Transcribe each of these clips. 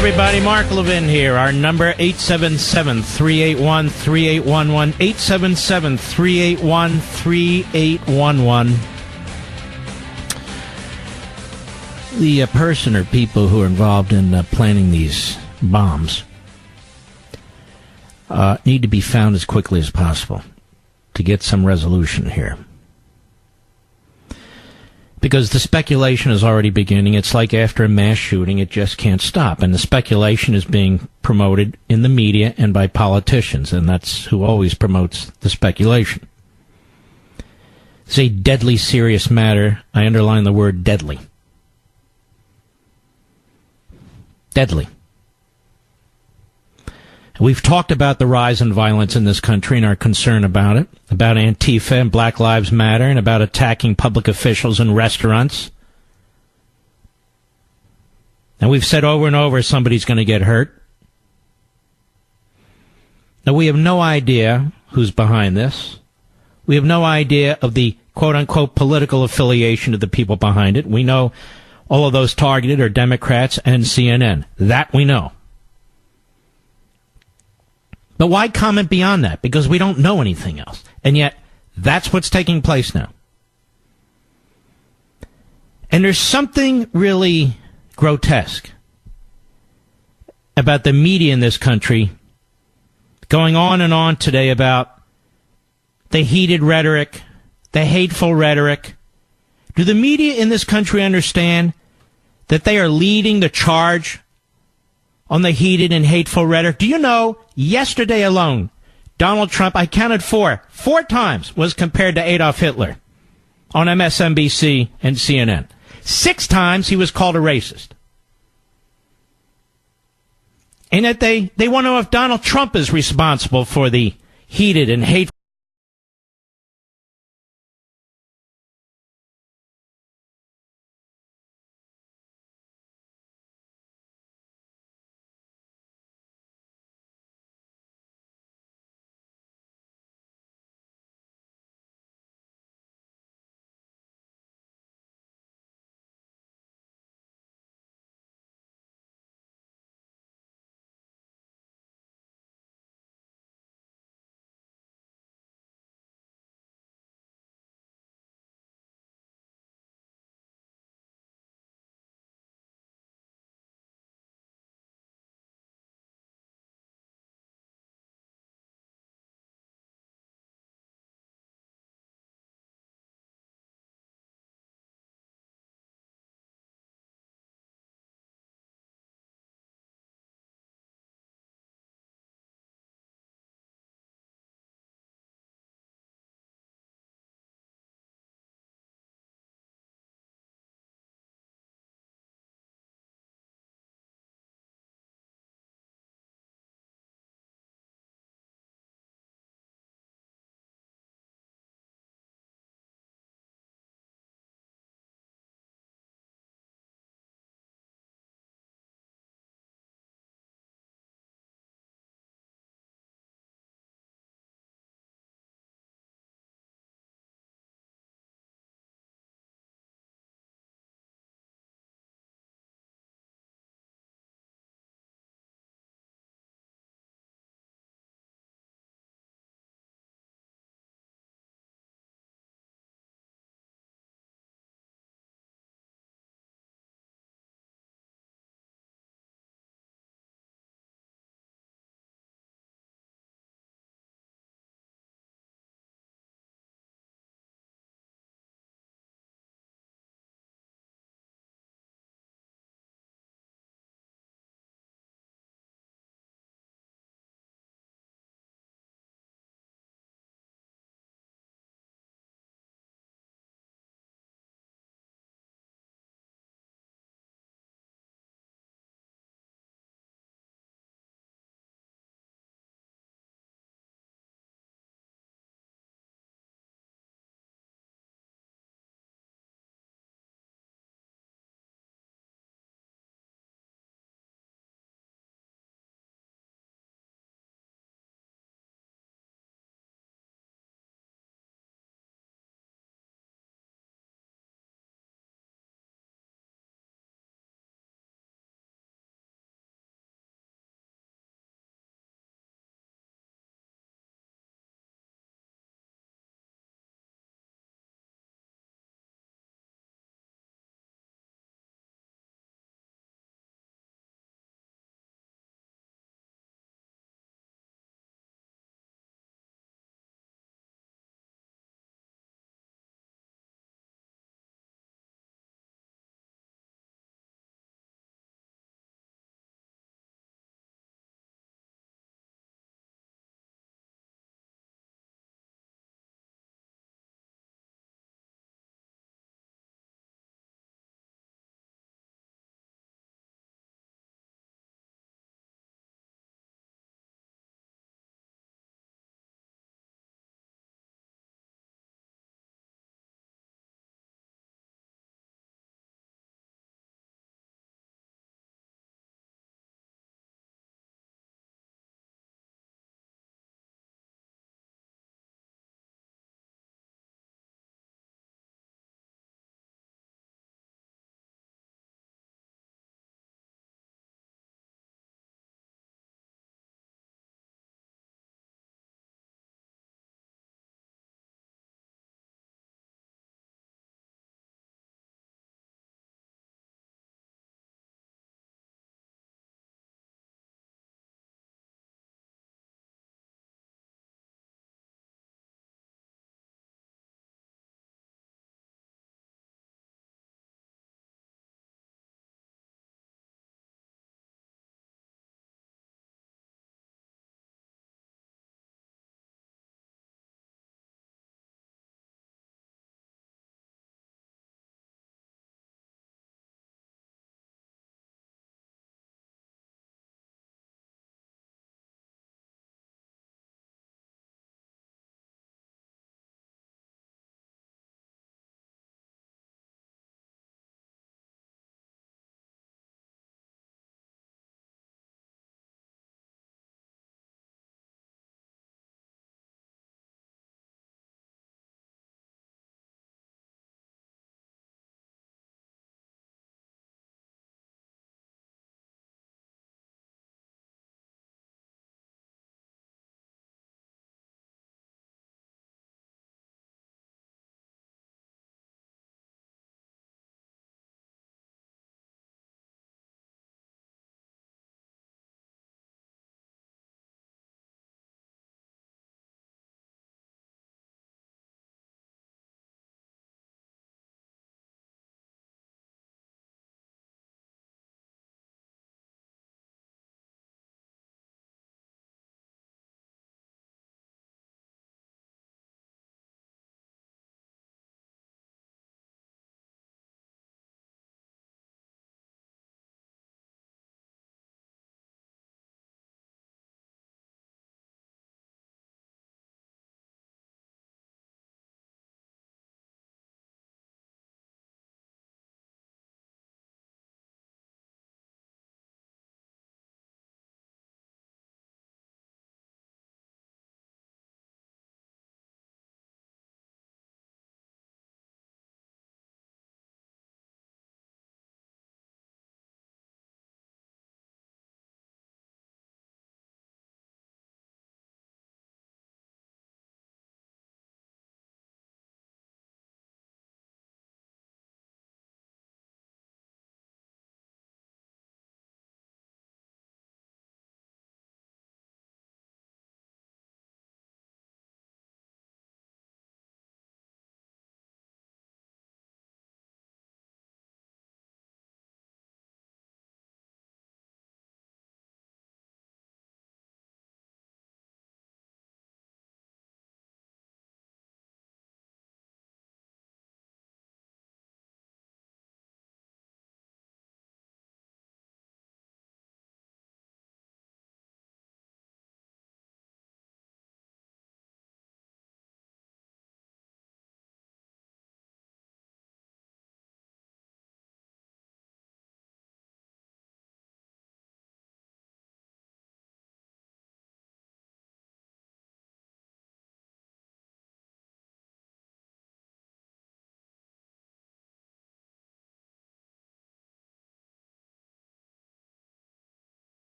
everybody. Mark Levin here. Our number, 877-381-3811. 877-381-3811. The person or people who are involved in planning these bombs need to be found as quickly as possible to get some resolution here. Because the speculation is already beginning. It's like after a mass shooting, it just can't stop. And the speculation is being promoted in the media and by politicians, and that's who always promotes the speculation. It's a deadly serious matter. I underline the word deadly. Deadly. We've talked about the rise in violence in this country and our concern about it, about Antifa and Black Lives Matter, and about attacking public officials in restaurants. And we've said over and over somebody's going to get hurt. Now, we have no idea who's behind this. We have no idea of the quote-unquote political affiliation of the people behind it. We know all of those targeted are Democrats and CNN. That we know. But why comment beyond that? Because we don't know anything else. And yet, that's what's taking place now. And there's something really grotesque about the media in this country going on and on today about the heated rhetoric, the hateful rhetoric. Do the media in this country understand that they are leading the charge on the heated and hateful rhetoric? Do you know, yesterday alone, Donald Trump, I counted four times, was compared to Adolf Hitler on MSNBC and CNN. 6 times he was called a racist. And yet they want to know if Donald Trump is responsible for the heated and hateful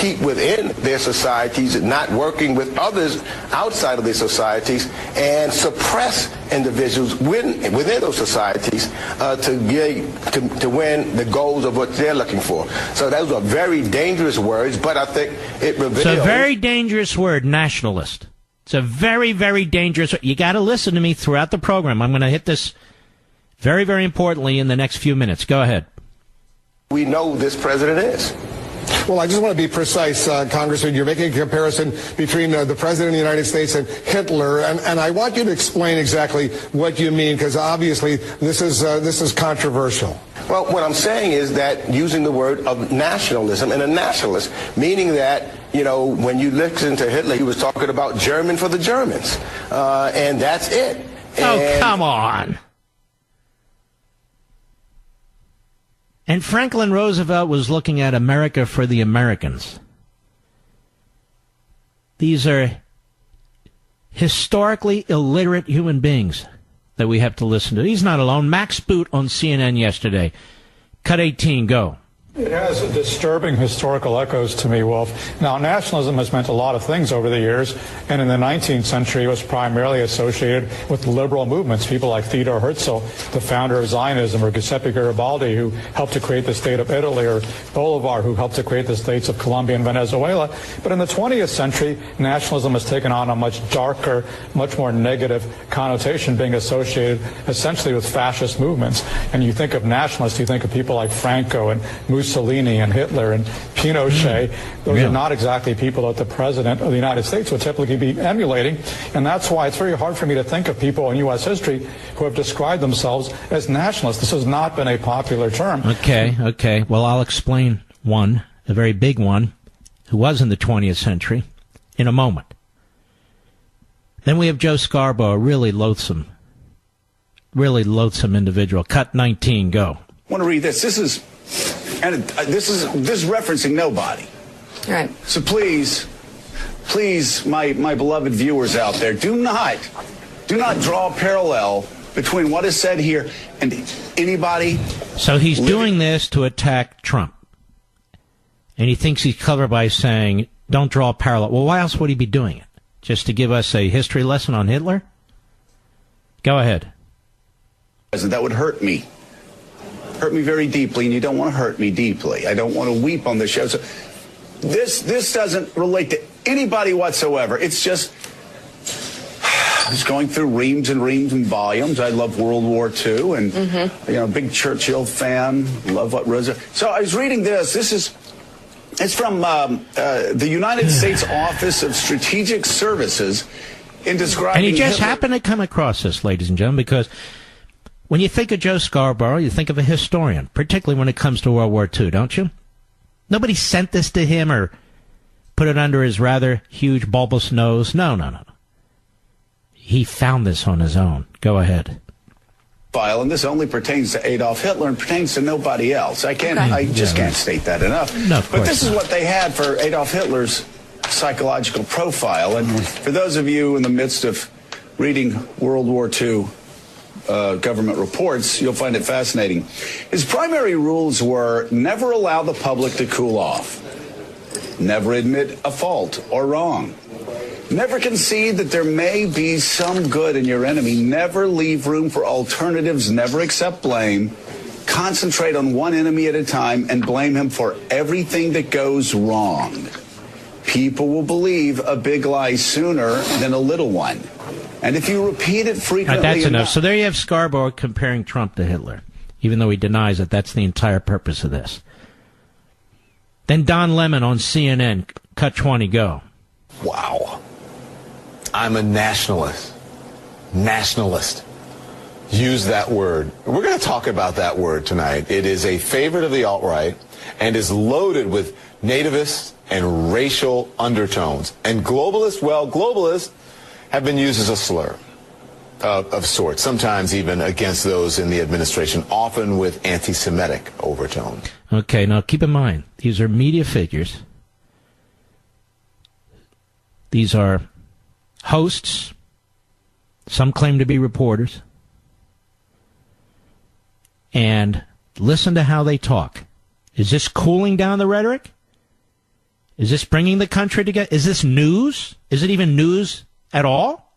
keep within their societies, not working with others outside of their societies, and suppress individuals within those societies to win the goals of what they're looking for. So those are very dangerous words, but I think it reveals... It's a very dangerous word, nationalist. It's a very, very dangerous... You got to listen to me throughout the program. I'm going to hit this very, very importantly in the next few minutes. Go ahead. We know who this president is. Well, I just want to be precise, Congressman. You're making a comparison between the President of the United States and Hitler, and I want you to explain exactly what you mean, because obviously this is controversial. Well, what I'm saying is that using the word of nationalism, and a nationalist, meaning that, you know, when you listen to Hitler, he was talking about German for the Germans, and that's it. Oh, come on. And Franklin Roosevelt was looking at America for the Americans. These are historically illiterate human beings that we have to listen to. He's not alone. Max Boot on CNN yesterday. Cut 18, go. It has disturbing historical echoes to me, Wolf. Now, nationalism has meant a lot of things over the years, and in the 19th century it was primarily associated with liberal movements, people like Theodore Herzl, the founder of Zionism, or Giuseppe Garibaldi, who helped to create the state of Italy, or Bolivar, who helped to create the states of Colombia and Venezuela. But in the 20th century, nationalism has taken on a much darker, much more negative connotation, being associated essentially with fascist movements. And you think of nationalists, you think of people like Franco and Mussolini and Hitler and Pinochet. Those are not exactly people that the President of the United States would typically be emulating, and that's why it's very hard for me to think of people in U.S. history who have described themselves as nationalists. This has not been a popular term. Okay. Well, I'll explain one, a very big one, who was in the 20th century, in a moment. Then we have Joe Scarborough, a really loathsome individual. Cut 19, go. I want to read this. This is referencing nobody. Right. So please, my beloved viewers out there, do not draw a parallel between what is said here and anybody. So he's doing this to attack Trump. And he thinks he's clever by saying, don't draw a parallel. Well, why else would he be doing it? Just to give us a history lesson on Hitler? Go ahead. That would hurt me very deeply, and you don't want to hurt me deeply. I don't want to weep on the show. So this doesn't relate to anybody whatsoever. It's just going through reams and reams and volumes. I love World War II, and big Churchill fan. Love what Rosa. So I was reading this. It's from the United States Office of Strategic Services in describing. And he just Hitler. happened to come across this, ladies and gentlemen, because when you think of Joe Scarborough, you think of a historian, particularly when it comes to World War II, don't you? Nobody sent this to him or put it under his rather huge bulbous nose. No. He found this on his own. Go ahead. And this only pertains to Adolf Hitler and pertains to nobody else. I just can't state that enough. No, of course but this not. is what they had for Adolf Hitler's psychological profile. And for those of you in the midst of reading World War II government reports, you'll find it fascinating. His primary rules were never allow the public to cool off, never admit a fault or wrong, never concede that there may be some good in your enemy, never leave room for alternatives, never accept blame, concentrate on one enemy at a time and blame him for everything that goes wrong. People will believe a big lie sooner than a little one. And if you repeat it frequently... that's enough. So there you have Scarborough comparing Trump to Hitler, even though he denies that that's the entire purpose of this. Then Don Lemon on CNN, cut 20, go. Wow. I'm a nationalist. Nationalist. Use that word. We're going to talk about that word tonight. It is a favorite of the alt-right and is loaded with nativist and racial undertones. And globalists have been used as a slur of sorts, sometimes even against those in the administration, often with anti-Semitic overtones. Okay, now keep in mind, these are media figures. These are hosts. Some claim to be reporters. And listen to how they talk. Is this cooling down the rhetoric? Is this bringing the country together? Is this news? Is it even news at all?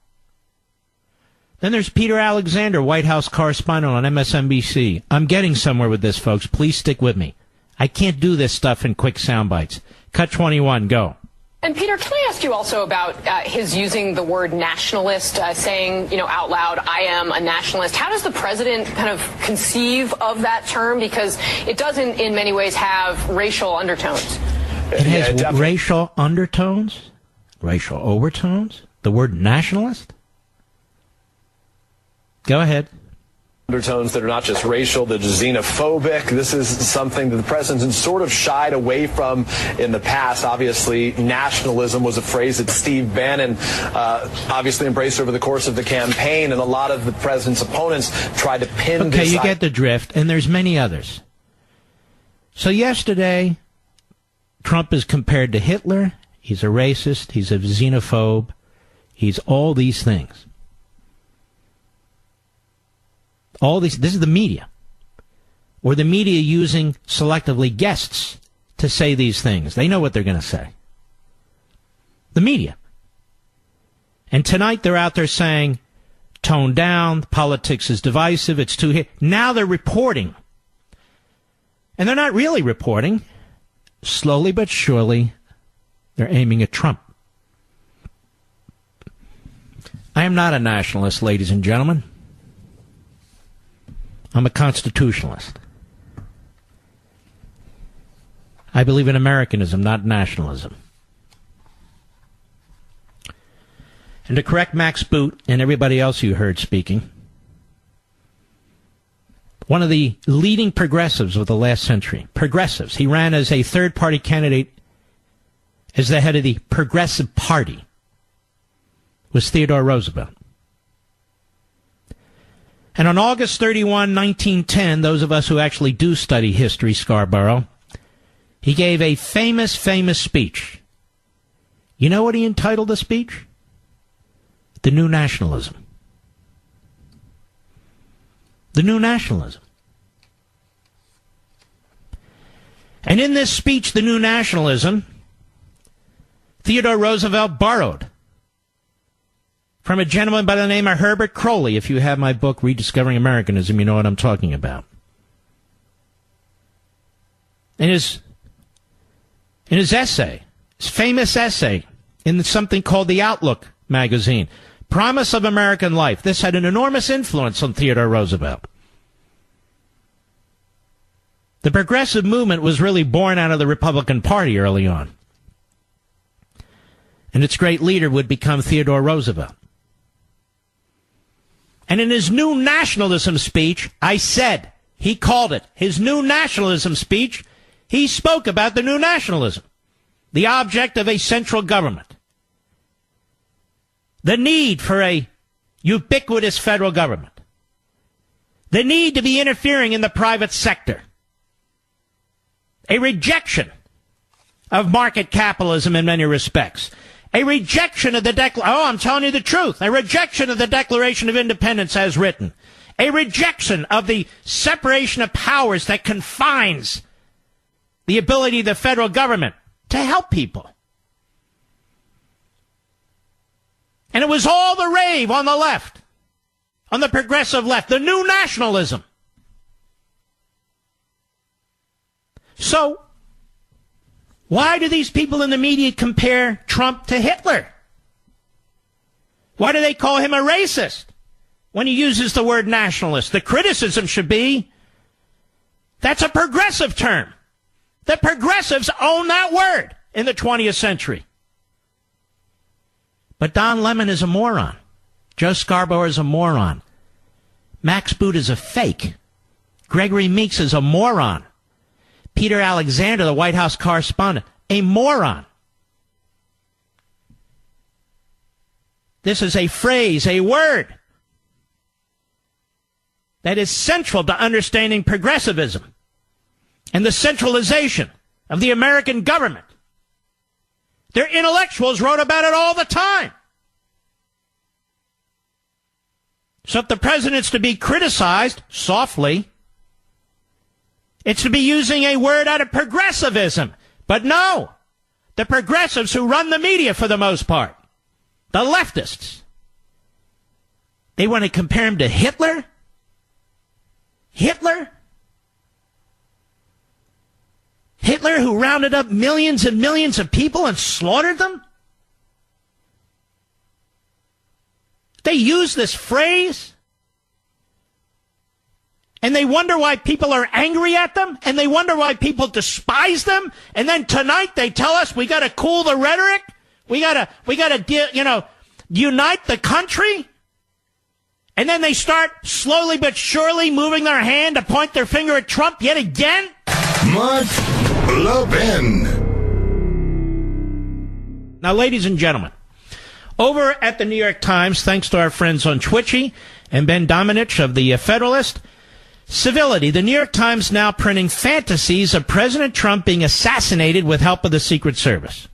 Then there's Peter Alexander, White House correspondent on MSNBC. I'm getting somewhere with this, folks. Please stick with me. I can't do this stuff in quick sound bites. Cut 21, go. And Peter, can I ask you also about his using the word nationalist, saying, out loud, I am a nationalist. How does the president kind of conceive of that term? Because it doesn't in many ways have racial undertones. It has racial undertones? Racial overtones? The word nationalist? Go ahead. Undertones that are not just racial, they're xenophobic. This is something that the president sort of shied away from in the past. Obviously, nationalism was a phrase that Steve Bannon obviously embraced over the course of the campaign, and a lot of the president's opponents tried to pin this. Okay, you get the drift, and there's many others. So yesterday, Trump is compared to Hitler. He's a racist. He's a xenophobe. He's all these things. This is the media, or the media using selectively guests to say these things. They know what they're going to say. The media. And tonight they're out there saying, tone down, politics is divisive, it's too hit. Now they're reporting. And they're not really reporting. Slowly but surely, they're aiming at Trump. I am not a nationalist, ladies and gentlemen. I'm a constitutionalist. I believe in Americanism, not nationalism. And to correct Max Boot and everybody else you heard speaking, one of the leading progressives of the last century, progressives, he ran as a third-party candidate as the head of the Progressive Party, was Theodore Roosevelt. And on August 31, 1910, those of us who actually do study history, Scarborough, he gave a famous speech. You know what he entitled the speech? The New Nationalism. The New Nationalism. And in this speech, The New Nationalism, Theodore Roosevelt borrowed from a gentleman by the name of Herbert Crowley. If you have my book, Rediscovering Americanism, you know what I'm talking about. In his essay, his famous essay in something called The Outlook magazine, Promise of American Life, this had an enormous influence on Theodore Roosevelt. The progressive movement was really born out of the Republican Party early on. And its great leader would become Theodore Roosevelt. And in his New Nationalism speech, he called it his New Nationalism speech, he spoke about the New Nationalism, the object of a central government, the need for a ubiquitous federal government, the need to be interfering in the private sector, a rejection of market capitalism in many respects, a rejection of the I'm telling you the truth. A rejection of the Declaration of Independence as written. A rejection of the separation of powers that confines the ability of the federal government to help people. And it was all the rave on the left, on the progressive left, the new nationalism. So, why do these people in the media compare Trump to Hitler? Why do they call him a racist when he uses the word nationalist? The criticism should be, that's a progressive term. The progressives own that word in the 20th century. But Don Lemon is a moron. Joe Scarborough is a moron. Max Boot is a fake. Gregory Meeks is a moron. Peter Alexander, the White House correspondent, a moron. This is a phrase, a word, that is central to understanding progressivism and the centralization of the American government. Their intellectuals wrote about it all the time. So if the president's to be criticized softly, it's to be using a word out of progressivism. But no, the progressives who run the media for the most part, the leftists. They want to compare him to Hitler? Hitler? Hitler who rounded up millions and millions of people and slaughtered them? They use this phrase, and they wonder why people are angry at them, and they wonder why people despise them, and then tonight they tell us we got to cool the rhetoric, we got to unite the country, and then they start slowly but surely moving their hand to point their finger at Trump yet again. Mark Levin. Now, ladies and gentlemen, over at the New York Times, thanks to our friends on Twitchy and Ben Domenech of the Federalist, civility. The New York Times now printing fantasies of President Trump being assassinated with help of the Secret Service.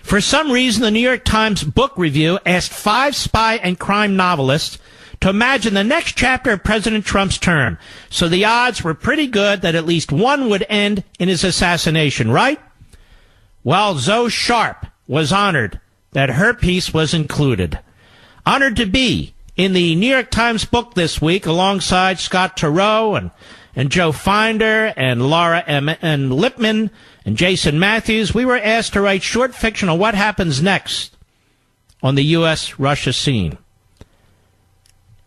For some reason, the New York Times book review asked 5 spy and crime novelists to imagine the next chapter of President Trump's term. So the odds were pretty good that at least one would end in his assassination, right? Well, Zoe Sharp was honored that her piece was included. Honored to be in the New York Times book this week alongside Scott Turow and Joe Finder and Laura and Lipman and Jason Matthews. We were asked to write short fiction on what happens next on the U.S.-Russia scene.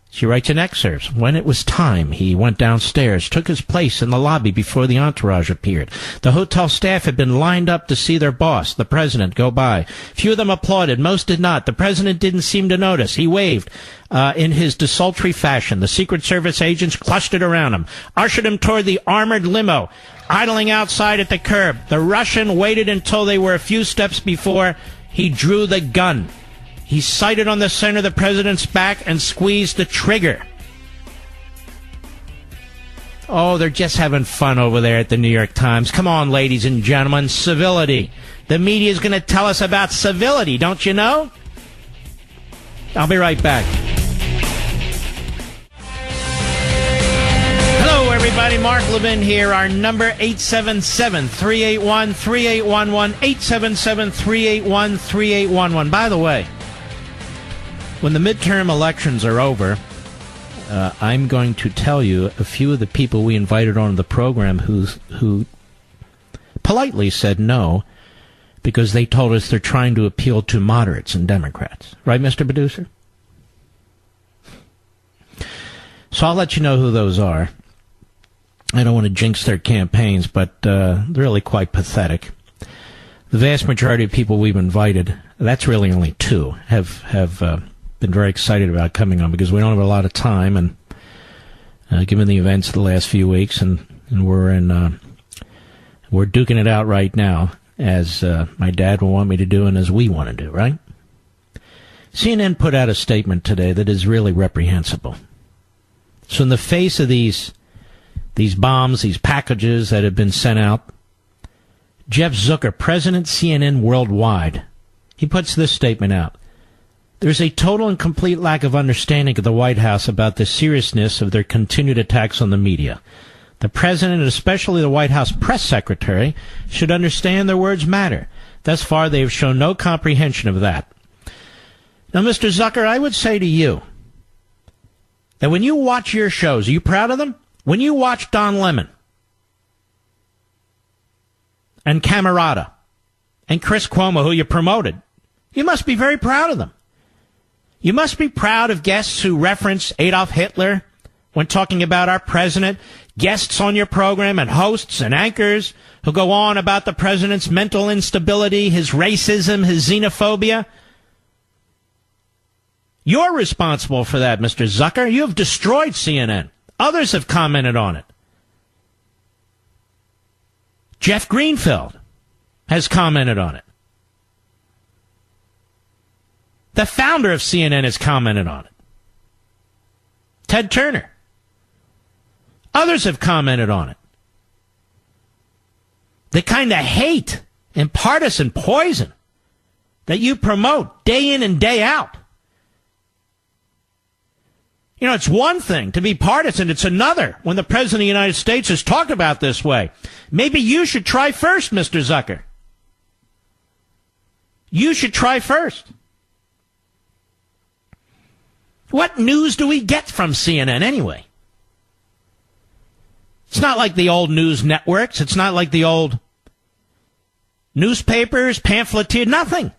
She writes in excerpts. When it was time, he went downstairs, took his place in the lobby before the entourage appeared. The hotel staff had been lined up to see their boss, the president, go by. Few of them applauded. Most did not. The president didn't seem to notice. He waved in his desultory fashion. The Secret Service agents clustered around him, ushered him toward the armored limo, idling outside at the curb. The Russian waited until they were a few steps before he drew the gun. He sighted on the center of the president's back and squeezed the trigger. Oh, they're just having fun over there at the New York Times. Come on, ladies and gentlemen, civility. The media is going to tell us about civility, don't you know? I'll be right back. Hello, everybody. Mark Levin here. Our number, 877-381-3811, 877-381-3811. By the way, when the midterm elections are over, I'm going to tell you a few of the people we invited on the program who politely said no because they told us they're trying to appeal to moderates and Democrats. Right, Mr. Producer? So I'll let you know who those are. I don't want to jinx their campaigns, but they're really quite pathetic. The vast majority of people we've invited, that's really only 2, have been very excited about coming on because we don't have a lot of time, and given the events of the last few weeks, and we're duking it out right now, as my dad will want me to do and as we want to do, right? CNN put out a statement today that is really reprehensible. So in the face of these bombs, these packages that have been sent out, Jeff Zucker, President CNN Worldwide, he puts this statement out. There's a total and complete lack of understanding of the White House about the seriousness of their continued attacks on the media. The President, and especially the White House press secretary, should understand their words matter. Thus far, they have shown no comprehension of that. Now, Mr. Zucker, I would say to you that when you watch your shows, are you proud of them? When you watch Don Lemon and Camerata and Chris Cuomo, who you promoted, you must be very proud of them. You must be proud of guests who reference Adolf Hitler when talking about our president, guests on your program and hosts and anchors who go on about the president's mental instability, his racism, his xenophobia. You're responsible for that, Mr. Zucker. You have destroyed CNN. Others have commented on it. Jeff Greenfield has commented on it. The founder of CNN has commented on it. Ted Turner. Others have commented on it. The kind of hate and partisan poison that you promote day in and day out. You know, it's one thing to be partisan. It's another when the President of the United States is talked about this way. Maybe you should try first, Mr. Zucker. You should try first. What news do we get from CNN anyway? It's not like the old news networks. It's not like the old newspapers, pamphleteer, nothing.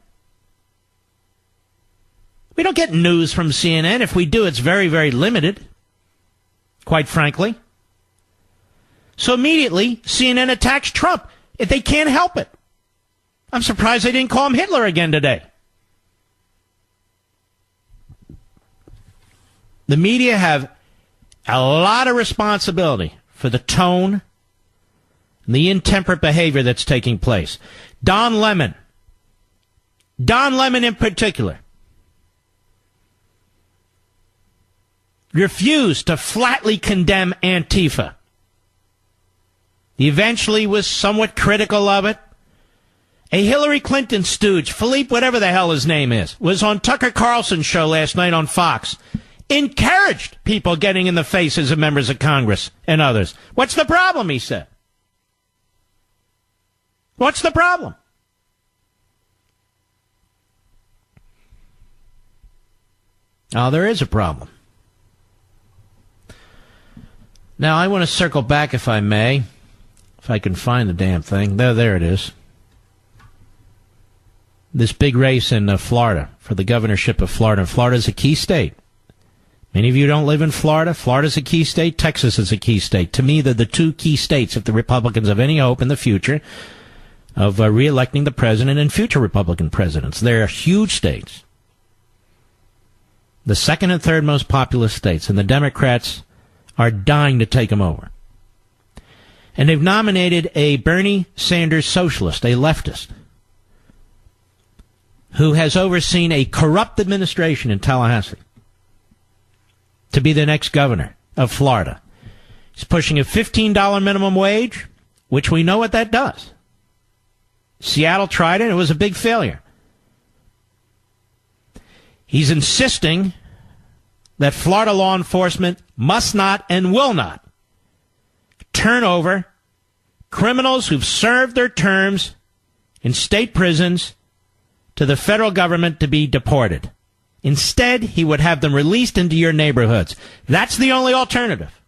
We don't get news from CNN. If we do, it's very, very limited, quite frankly. So immediately, CNN attacks Trump if they can't help it. I'm surprised they didn't call him Hitler again today. The media have a lot of responsibility for the tone and the intemperate behavior that's taking place. Don Lemon in particular, refused to flatly condemn Antifa. He eventually was somewhat critical of it. A Hillary Clinton stooge, Philippe, whatever the hell his name is, was on Tucker Carlson's show last night on Fox. Encouraged people getting in the faces of members of Congress and others. What's the problem, he said. What's the problem? Oh, there is a problem. Now, I want to circle back, if I may, if I can find the damn thing. There it is. This big race in Florida for the governorship of Florida. Florida's a key state. Many of you don't live in Florida. Florida's a key state. Texas is a key state. To me, they're the two key states if the Republicans have any hope in the future of re-electing the president and future Republican presidents. They're huge states. The second and third most populous states, and the Democrats are dying to take them over. And they've nominated a Bernie Sanders socialist, a leftist, who has overseen a corrupt administration in Tallahassee, to be the next governor of Florida. He's pushing a $15 minimum wage, which we know what that does. Seattle tried it. It was a big failure. He's insisting that Florida law enforcement must not and will not turn over criminals who've served their terms in state prisons to the federal government to be deported. Instead, he would have them released into your neighborhoods. That's the only alternative.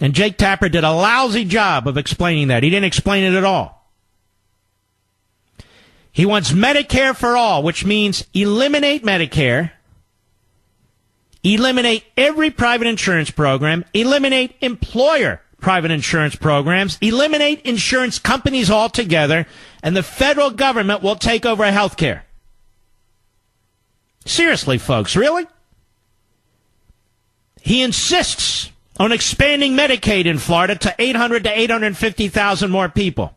And Jake Tapper did a lousy job of explaining that. He didn't explain it at all. He wants Medicare for all, which means eliminate Medicare, eliminate every private insurance program, eliminate employer private insurance programs, eliminate insurance companies altogether, and the federal government will take over health care. Seriously, folks, really? He insists on expanding Medicaid in Florida to 800 to 850,000 more people.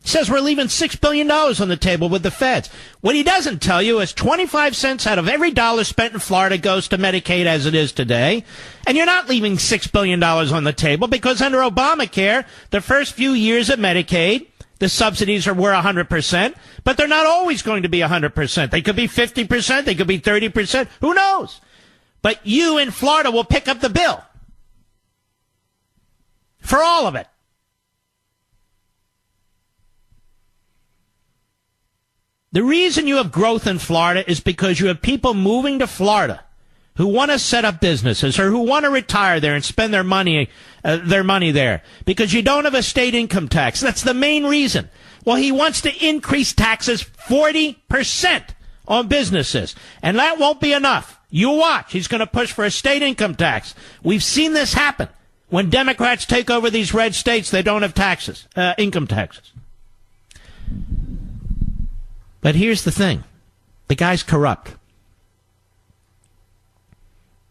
He says we're leaving $6 billion on the table with the feds. What he doesn't tell you is 25 cents out of every dollar spent in Florida goes to Medicaid as it is today. And you're not leaving $6 billion on the table because under Obamacare, the first few years of Medicaid, the subsidies were 100%, but they're not always going to be 100%. They could be 50%. They could be 30%. Who knows? But you in Florida will pick up the bill for all of it. The reason you have growth in Florida is because you have people moving to Florida who want to set up businesses or who want to retire there and spend their money there because you don't have a state income tax. That's the main reason. Well, he wants to increase taxes 40% on businesses, and that won't be enough. You watch. He's going to push for a state income tax. We've seen this happen. When Democrats take over these red states, they don't have taxes, income taxes. But here's the thing. The guy's corrupt.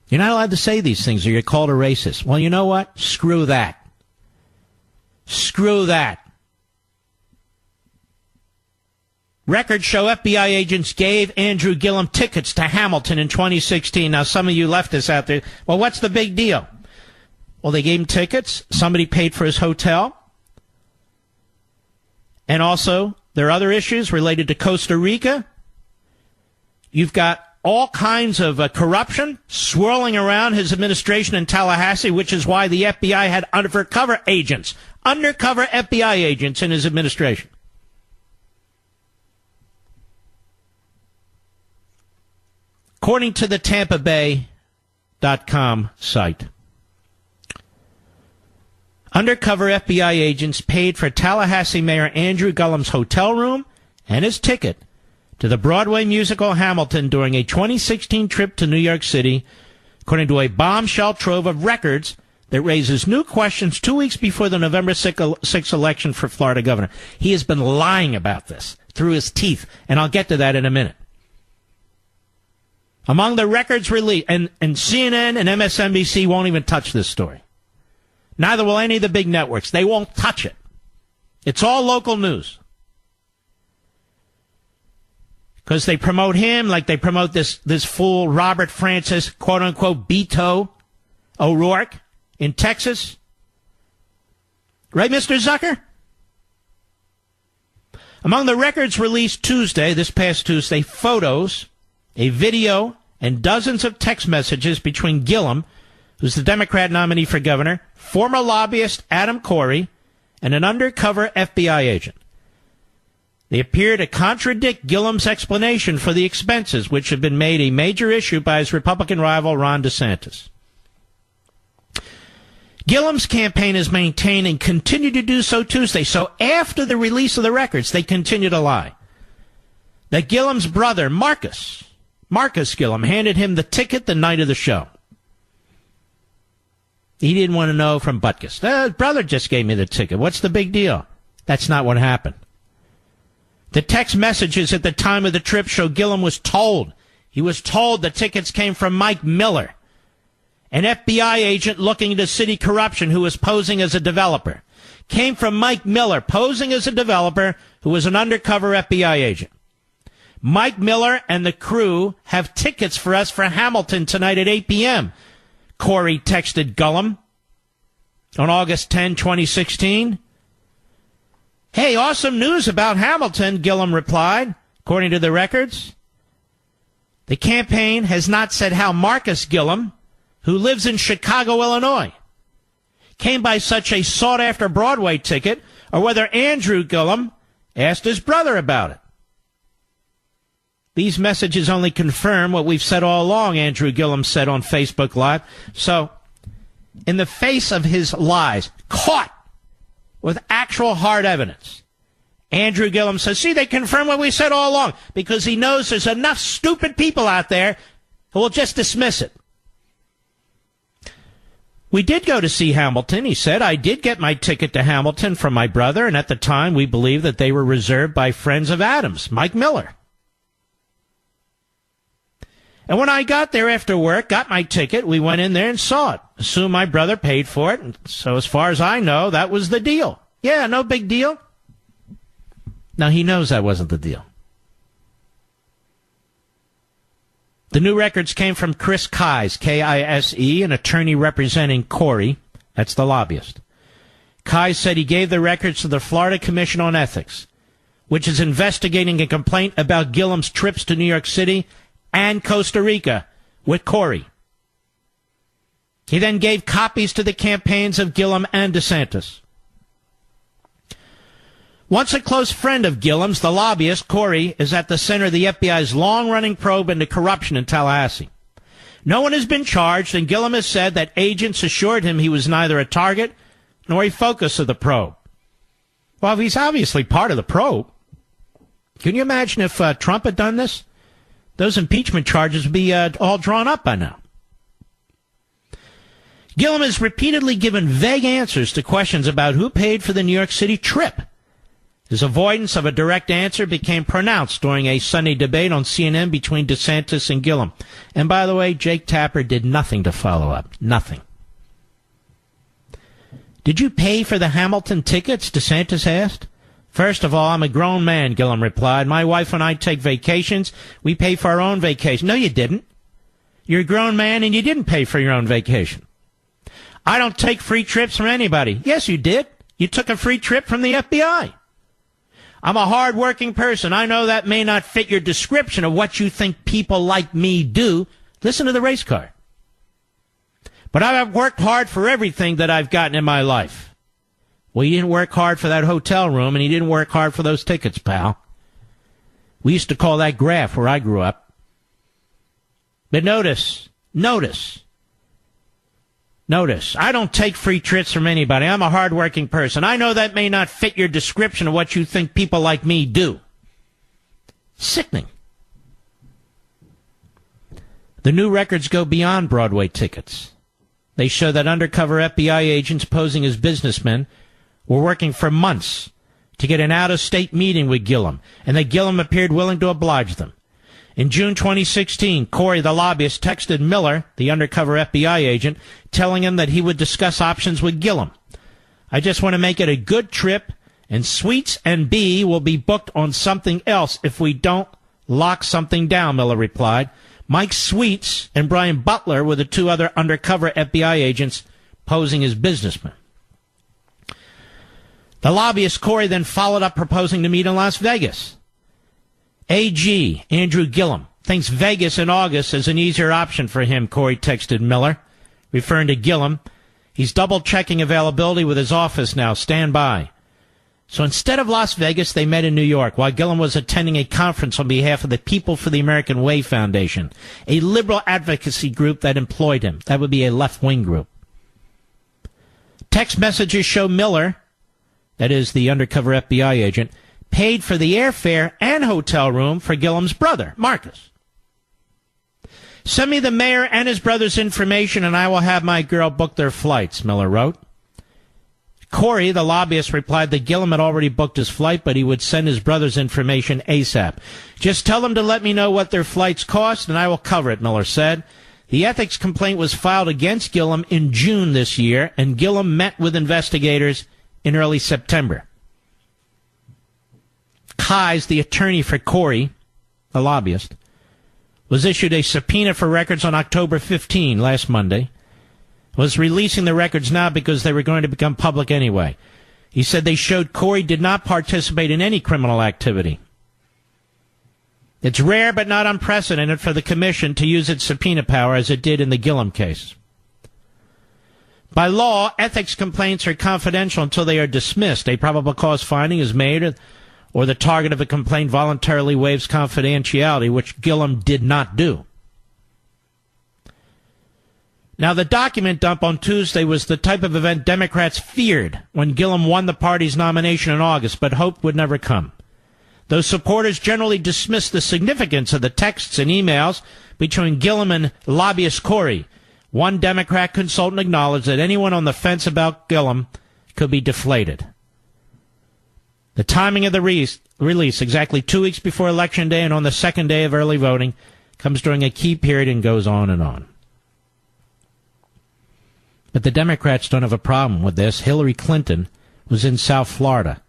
You're not allowed to say these things or you're called a racist. Well, you know what? Screw that. Screw that. Records show FBI agents gave Andrew Gillum tickets to Hamilton in 2016. Now, some of you leftists out there, well, what's the big deal? Well, they gave him tickets. Somebody paid for his hotel. And also, there are other issues related to Costa Rica. You've got all kinds of corruption swirling around his administration in Tallahassee, which is why the FBI had undercover FBI agents in his administration. according to the TampaBay.com site. Undercover FBI agents paid for Tallahassee Mayor Andrew Gillum's hotel room and his ticket to the Broadway musical Hamilton during a 2016 trip to New York City, according to a bombshell trove of records that raises new questions 2 weeks before the November 6th election for Florida governor. He has been lying about this through his teeth, and I'll get to that in a minute. Among the records released, and CNN and MSNBC won't even touch this story. Neither will any of the big networks. They won't touch it. It's all local news. Because they promote him like they promote this fool Robert Francis, quote-unquote, Beto O'Rourke in Texas. Right, Mr. Zucker? Among the records released this past Tuesday, photos, a video, and dozens of text messages between Gillum, who's the Democrat nominee for governor, former lobbyist Adam Corey, and an undercover FBI agent. They appear to contradict Gillum's explanation for the expenses, which have been made a major issue by his Republican rival Ron DeSantis. Gillum's campaign has maintained and continued to do so Tuesday. So after the release of the records, they continue to lie. That Gillum's brother, Marcus Gillum, handed him the ticket the night of the show. He didn't want to know from Butkus. His brother just gave me the ticket. What's the big deal? That's not what happened. The text messages at the time of the trip show Gillum was told. He was told the tickets came from Mike Miller, an FBI agent looking into city corruption who was posing as a developer. Came from Mike Miller, posing as a developer who was an undercover FBI agent. Mike Miller and the crew have tickets for us for Hamilton tonight at 8 p.m., Corey texted Gillum on August 10, 2016. Hey, awesome news about Hamilton, Gillum replied, according to the records. The campaign has not said how Marcus Gillum, who lives in Chicago, Illinois, came by such a sought-after Broadway ticket, or whether Andrew Gillum asked his brother about it. These messages only confirm what we've said all along, Andrew Gillum said on Facebook Live. So, in the face of his lies, caught with actual hard evidence, Andrew Gillum says, see, they confirm what we said all along, because he knows there's enough stupid people out there who will just dismiss it. We did go to see Hamilton, he said. I did get my ticket to Hamilton from my brother, and at the time we believed that they were reserved by friends of Adams, Mike Miller. And when I got there after work, got my ticket, we went in there and saw it. Assume my brother paid for it, and so as far as I know, that was the deal. Yeah, no big deal. Now, he knows that wasn't the deal. The new records came from Chris Kise, K-I-S-E, an attorney representing Corey. That's the lobbyist. Kise said he gave the records to the Florida Commission on Ethics, which is investigating a complaint about Gillum's trips to New York City and Costa Rica with Corey. He then gave copies to the campaigns of Gillum and DeSantis. Once a close friend of Gillum's, the lobbyist, Corey, is at the center of the FBI's long-running probe into corruption in Tallahassee. No one has been charged, and Gillum has said that agents assured him he was neither a target nor a focus of the probe. Well, if he's obviously part of the probe, can you imagine if Trump had done this? Those impeachment charges would be all drawn up by now. Gillum has repeatedly given vague answers to questions about who paid for the New York City trip. His avoidance of a direct answer became pronounced during a Sunday debate on CNN between DeSantis and Gillum. And by the way, Jake Tapper did nothing to follow up. Nothing. Did you pay for the Hamilton tickets? DeSantis asked. First of all, I'm a grown man, Gillum replied. My wife and I take vacations. We pay for our own vacation. No, you didn't. You're a grown man and you didn't pay for your own vacation. I don't take free trips from anybody. Yes, you did. You took a free trip from the FBI. I'm a hard-working person. I know that may not fit your description of what you think people like me do. Listen to the race car. But I've worked hard for everything that I've gotten in my life. Well, you didn't work hard for that hotel room, and you didn't work hard for those tickets, pal. We used to call that graft where I grew up. But notice, I don't take free trips from anybody. I'm a hardworking person. I know that may not fit your description of what you think people like me do. Sickening. The new records go beyond Broadway tickets. They show that undercover FBI agents posing as businessmen were working for months to get an out-of-state meeting with Gillum, and that Gillum appeared willing to oblige them. In June 2016, Corey, the lobbyist, texted Miller, the undercover FBI agent, telling him that he would discuss options with Gillum. I just want to make it a good trip, and Sweets and B will be booked on something else if we don't lock something down, Miller replied. Mike Sweets and Brian Butler were the two other undercover FBI agents posing as businessmen. The lobbyist Corey then followed up proposing to meet in Las Vegas. AG Andrew Gillum thinks Vegas in August is an easier option for him, Corey texted Miller, referring to Gillum. He's double-checking availability with his office now. Stand by. So instead of Las Vegas, they met in New York while Gillum was attending a conference on behalf of the People for the American Way Foundation, a liberal advocacy group that employed him. That would be a left-wing group. Text messages show Miller, that is the undercover FBI agent, paid for the airfare and hotel room for Gillum's brother, Marcus. Send me the mayor and his brother's information and I will have my girl book their flights, Miller wrote. Corey, the lobbyist, replied that Gillum had already booked his flight, but he would send his brother's information ASAP. Just tell them to let me know what their flights cost, and I will cover it, Miller said. The ethics complaint was filed against Gillum in June this year, and Gillum met with investigators in early September. Keyes, the attorney for Corey, the lobbyist, was issued a subpoena for records on October 15, last Monday. Was releasing the records now because they were going to become public anyway. He said they showed Corey did not participate in any criminal activity. It's rare but not unprecedented for the commission to use its subpoena power as it did in the Gillum case. By law, ethics complaints are confidential until they are dismissed. A probable cause finding is made or the target of a complaint voluntarily waives confidentiality, which Gillum did not do. Now, the document dump on Tuesday was the type of event Democrats feared when Gillum won the party's nomination in August, but hoped would never come. Though supporters generally dismissed the significance of the texts and emails between Gillum and lobbyist Corey, one Democrat consultant acknowledged that anyone on the fence about Gillum could be deflated. The timing of the release, exactly 2 weeks before Election Day and on the second day of early voting, comes during a key period and goes on and on. But the Democrats don't have a problem with this. Hillary Clinton was in South Florida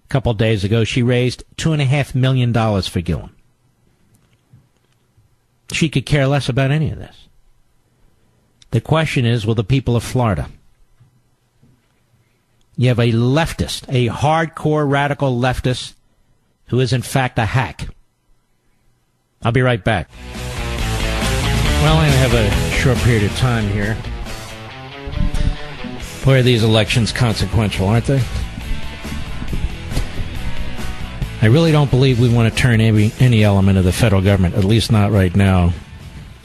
a couple days ago. She raised $2.5 million for Gillum. She could care less about any of this. The question is, will the people of Florida? You have a leftist, a hardcore radical leftist, who is in fact a hack. I'll be right back. Well, I have a short period of time here. Boy, are these elections consequential, aren't they? I really don't believe we want to turn any element of the federal government, at least not right now,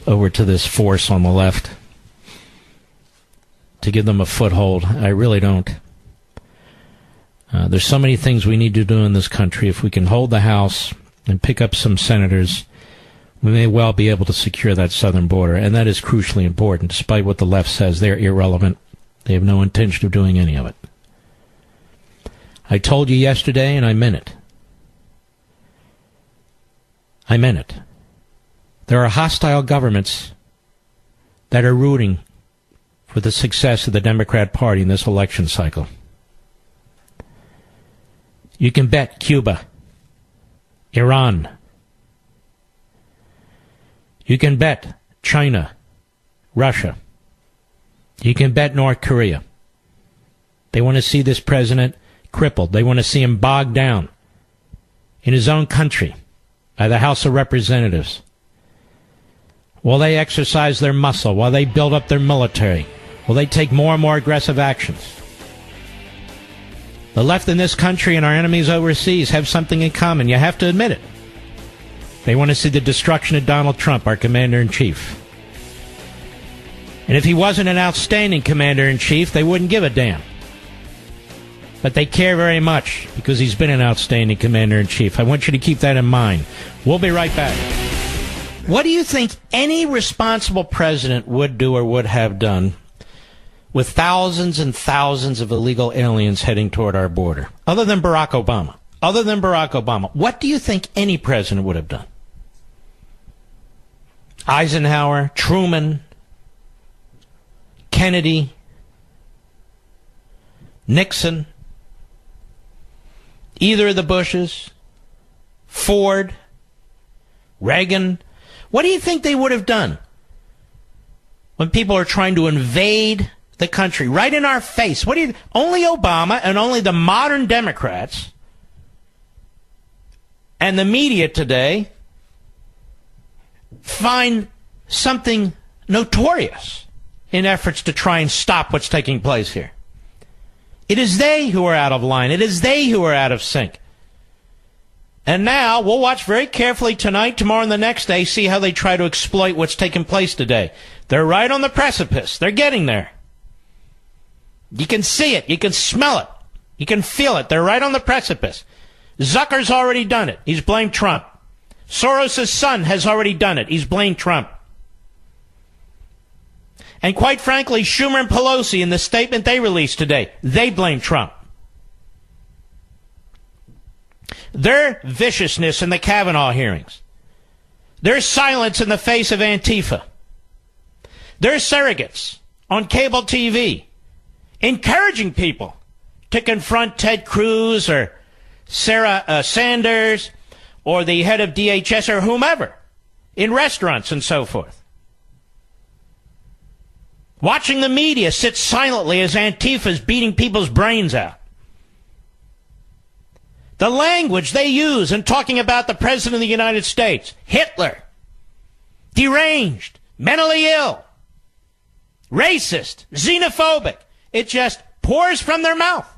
over to this force on the left to give them a foothold. I really don't. There's so many things we need to do in this country. If we can hold the House and pick up some senators, we may well be able to secure that southern border, and that is crucially important. Despite what the left says, they're irrelevant. They have no intention of doing any of it. I told you yesterday, and I meant it. I meant it. There are hostile governments that are rooting for the success of the Democrat Party in this election cycle. You can bet Cuba, Iran. You can bet China, Russia. You can bet North Korea. They want to see this president crippled. They want to see him bogged down in his own country by the House of Representatives while they exercise their muscle, while they build up their military, while they take more and more aggressive actions. The left in this country and our enemies overseas have something in common. You have to admit it. They want to see the destruction of Donald Trump, our commander-in-chief. And if he wasn't an outstanding commander-in-chief, they wouldn't give a damn. But they care very much because he's been an outstanding commander-in-chief. I want you to keep that in mind. We'll be right back. What do you think any responsible president would do or would have done with thousands and thousands of illegal aliens heading toward our border? Other than Barack Obama. What do you think any president would have done? Eisenhower, Truman, Kennedy, Nixon, either of the Bushes, Ford, Reagan. What do you think they would have done when people are trying to invade the country right in our face? Only Obama and only the modern Democrats and the media today find something notorious in efforts to try and stop what's taking place here. It is they who are out of line. It is they who are out of sync. And now we'll watch very carefully tonight, tomorrow, and the next day, see how they try to exploit what's taking place today. They're right on the precipice. They're getting there. You can see it. You can smell it. You can feel it. They're right on the precipice. Zucker's already done it. He's blamed Trump. Soros' son has already done it. He's blamed Trump. And quite frankly, Schumer and Pelosi, in the statement they released today, they blame Trump. Their viciousness in the Kavanaugh hearings, their silence in the face of Antifa, their surrogates on cable TV, encouraging people to confront Ted Cruz or Sarah Sanders or the head of DHS or whomever in restaurants and so forth. Watching the media sit silently as Antifa is beating people's brains out. The language they use in talking about the President of the United States, Hitler, deranged, mentally ill, racist, xenophobic, it just pours from their mouth.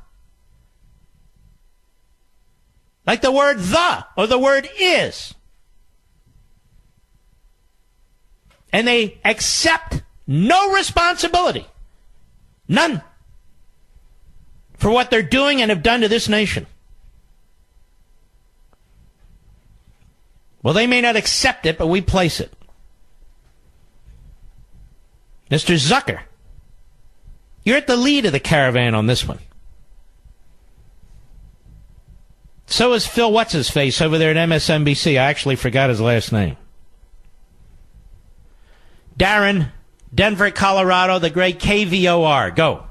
Like the word the or the word is. And they accept no responsibility, none, for what they're doing and have done to this nation. Well, they may not accept it, but we place it. Mr. Zucker, you're at the lead of the caravan on this one. So is Phil What's-His-Face over there at MSNBC. I actually forgot his last name. Darren, Denver, Colorado, the great KVOR. Go.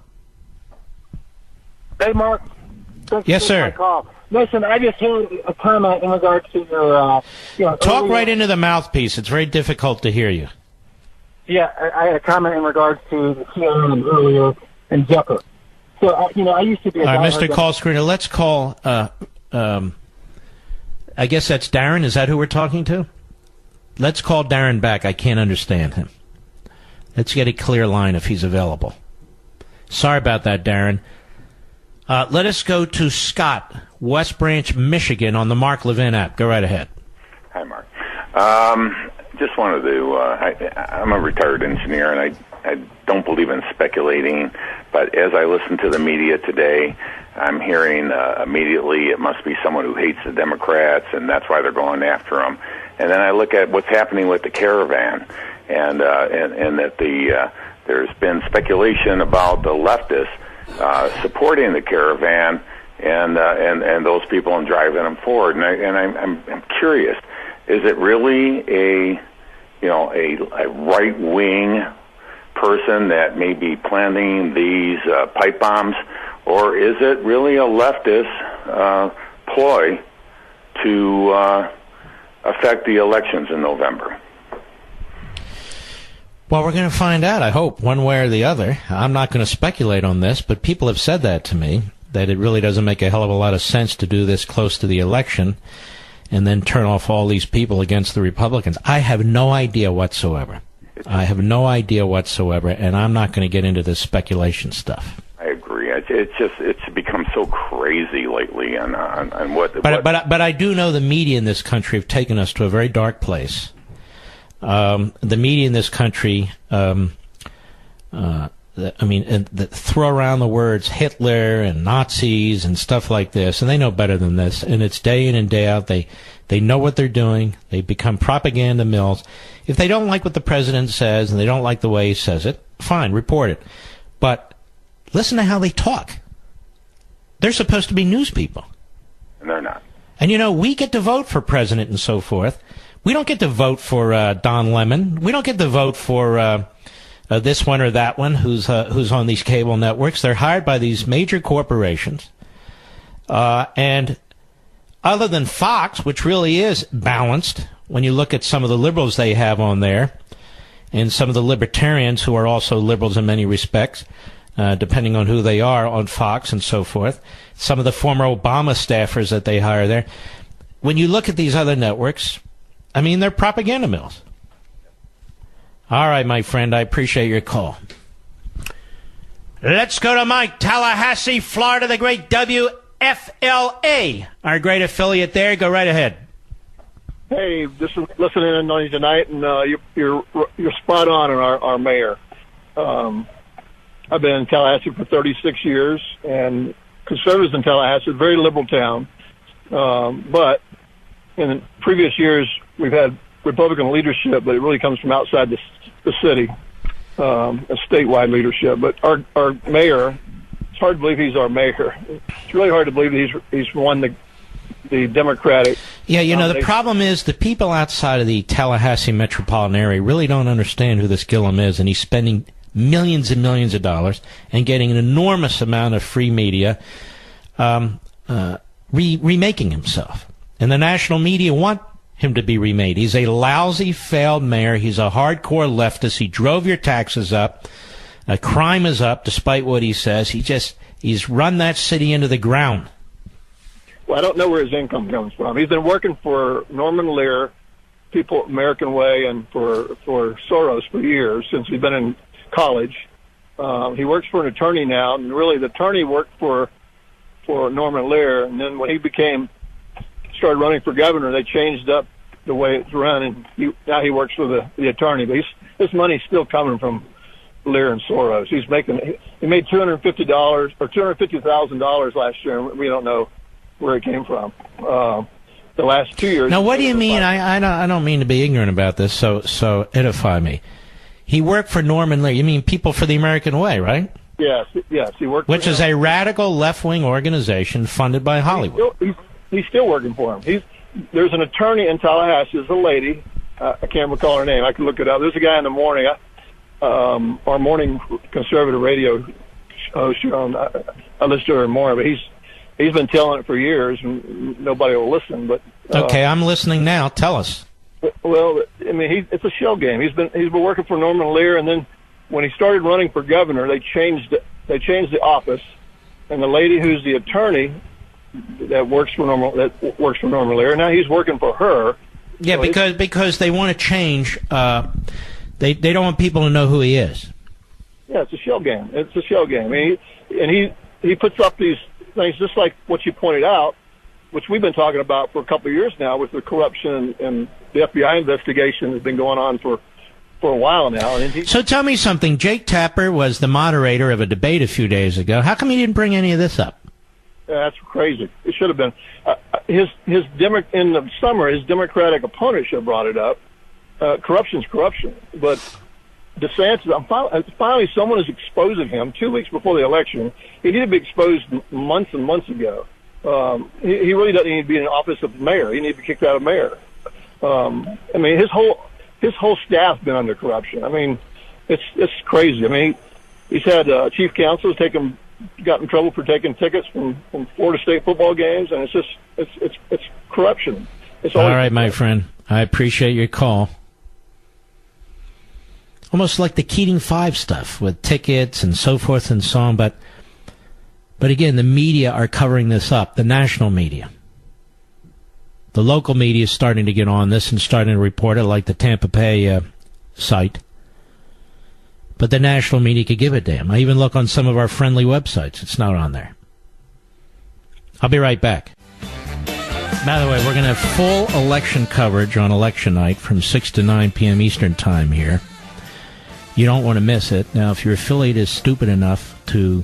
Hey, Mark. Yes, sir. Call. Listen, I just heard a comment in regards to your... Talk right into the mouthpiece. It's very difficult to hear you. Yeah, I had a comment in regards to the CNN earlier and Zucker. So, I used to be a... All right, Mr. Call Screener, let's call... I guess that's Darren. Is that who we're talking to? Let's call Darren back. I can't understand him. Let's get a clear line if he's available. Sorry about that, Darren. Let us go to Scott, West Branch, Michigan, on the Mark Levin app. Go right ahead. Hi, Mark. Just wanted to, I'm a retired engineer, and I don't believe in speculating, but as I listen to the media today, I'm hearing immediately it must be someone who hates the Democrats, and that's why they're going after them. And then I look at what's happening with the caravan, and that there's been speculation about the leftists supporting the caravan and those people and driving them forward. And I'm curious, is it really a right wing person that may be planning these pipe bombs, or is it really a leftist ploy to affect the elections in November? Well, we're going to find out, I hope, one way or the other. I'm not going to speculate on this, but people have said that to me, that it really doesn't make a hell of a lot of sense to do this close to the election and then turn off all these people against the Republicans. I have no idea whatsoever. And I'm not going to get into this speculation stuff. I agree. It's become so crazy lately on what. But I do know the media in this country have taken us to a very dark place. The media in this country, that throw around the words Hitler and Nazis and stuff like this, and they know better than this. And it's day in and day out. They know what they're doing. They become propaganda mills. If they don't like what the president says and they don't like the way he says it, fine, report it. But listen to how they talk. They're supposed to be news people. And they're not. And, we get to vote for president and so forth. We don't get to vote for Don Lemon. We don't get to vote for this one or that one who's on these cable networks. They're hired by these major corporations. And other than Fox, which really is balanced, when you look at some of the liberals they have on there, and some of the libertarians who are also liberals in many respects, depending on who they are on Fox and so forth, some of the former Obama staffers that they hire there. When you look at these other networks, they're propaganda mills. All right, my friend, I appreciate your call. Let's go to Mike, Tallahassee, Florida, the great WFLA, our great affiliate there. Go right ahead. Hey, just listening in on you tonight, and you're spot on our mayor. I've been in Tallahassee for 36 years, and conservatives in Tallahassee, a very liberal town. But in previous years, we've had Republican leadership, but it really comes from outside the city, a statewide leadership. But our mayor, it's hard to believe he's our mayor. It's really hard to believe he's won the Democratic. Yeah, the problem is the people outside of the Tallahassee metropolitan area really don't understand who this Gillum is, and he's spending millions and millions of dollars and getting an enormous amount of free media remaking himself. And the national media want him to be remade. He's a lousy, failed mayor. He's a hardcore leftist. He drove your taxes up. Crime is up, despite what he says. He's run that city into the ground. Well, I don't know where his income comes from. He's been working for Norman Lear, People American Way, and for Soros for years, since he's been in college. He works for an attorney now, and really the attorney worked for Norman Lear, and then when he started running for governor, they changed up the way it's run, and now he works for the attorney. But his money's still coming from Lear and Soros. He made $250 or $250,000 last year, and we don't know where it came from. The last 2 years. Now, what do you mean? I don't mean to be ignorant about this, so edify me. He worked for Norman Lear. You mean People for the American Way, right? Yes. He worked. Which is a radical left-wing organization funded by Hollywood. He's still working for him. There's an attorney in Tallahassee. There's a lady. I can't recall her name. I can look it up. There's a guy in the morning. Our morning conservative radio host. I listen to her more, but he's been telling it for years, and nobody will listen. But okay, I'm listening now. Tell us. Well, it's a shell game. He's been working for Norman Lear, and then when he started running for governor, they changed the office, and the lady who's the attorney that works for Norman Lear, now he's working for her. Yeah, so because they want to change. They don't want people to know who he is. Yeah, it's a shell game. It's a shell game. He puts up these things just like what you pointed out, which we've been talking about for a couple of years now, with the corruption and the FBI investigation has been going on for a while now. So tell me something. Jake Tapper was the moderator of a debate a few days ago. How come he didn't bring any of this up? Yeah, that's crazy. It should have been. In the summer, his Democratic opponent should have brought it up. Corruption's corruption. But DeSantis, finally someone is exposing him 2 weeks before the election. He needed to be exposed months and months ago. He really doesn't need to be in the office of mayor. He needs to be kicked out of mayor. His whole staff's been under corruption. It's crazy. He's had chief counsels got in trouble for taking tickets from Florida State football games, and it's corruption. All right, my friend. I appreciate your call. Almost like the Keating 5 stuff with tickets and so forth and so on, but again, the media are covering this up, the national media. The local media is starting to get on this and starting to report it, like the Tampa Bay site. But the national media could give a damn. I even look on some of our friendly websites. It's not on there. I'll be right back. By the way, we're going to have full election coverage on election night from 6 to 9 p.m. Eastern Time here. You don't want to miss it. Now, if your affiliate is stupid enough to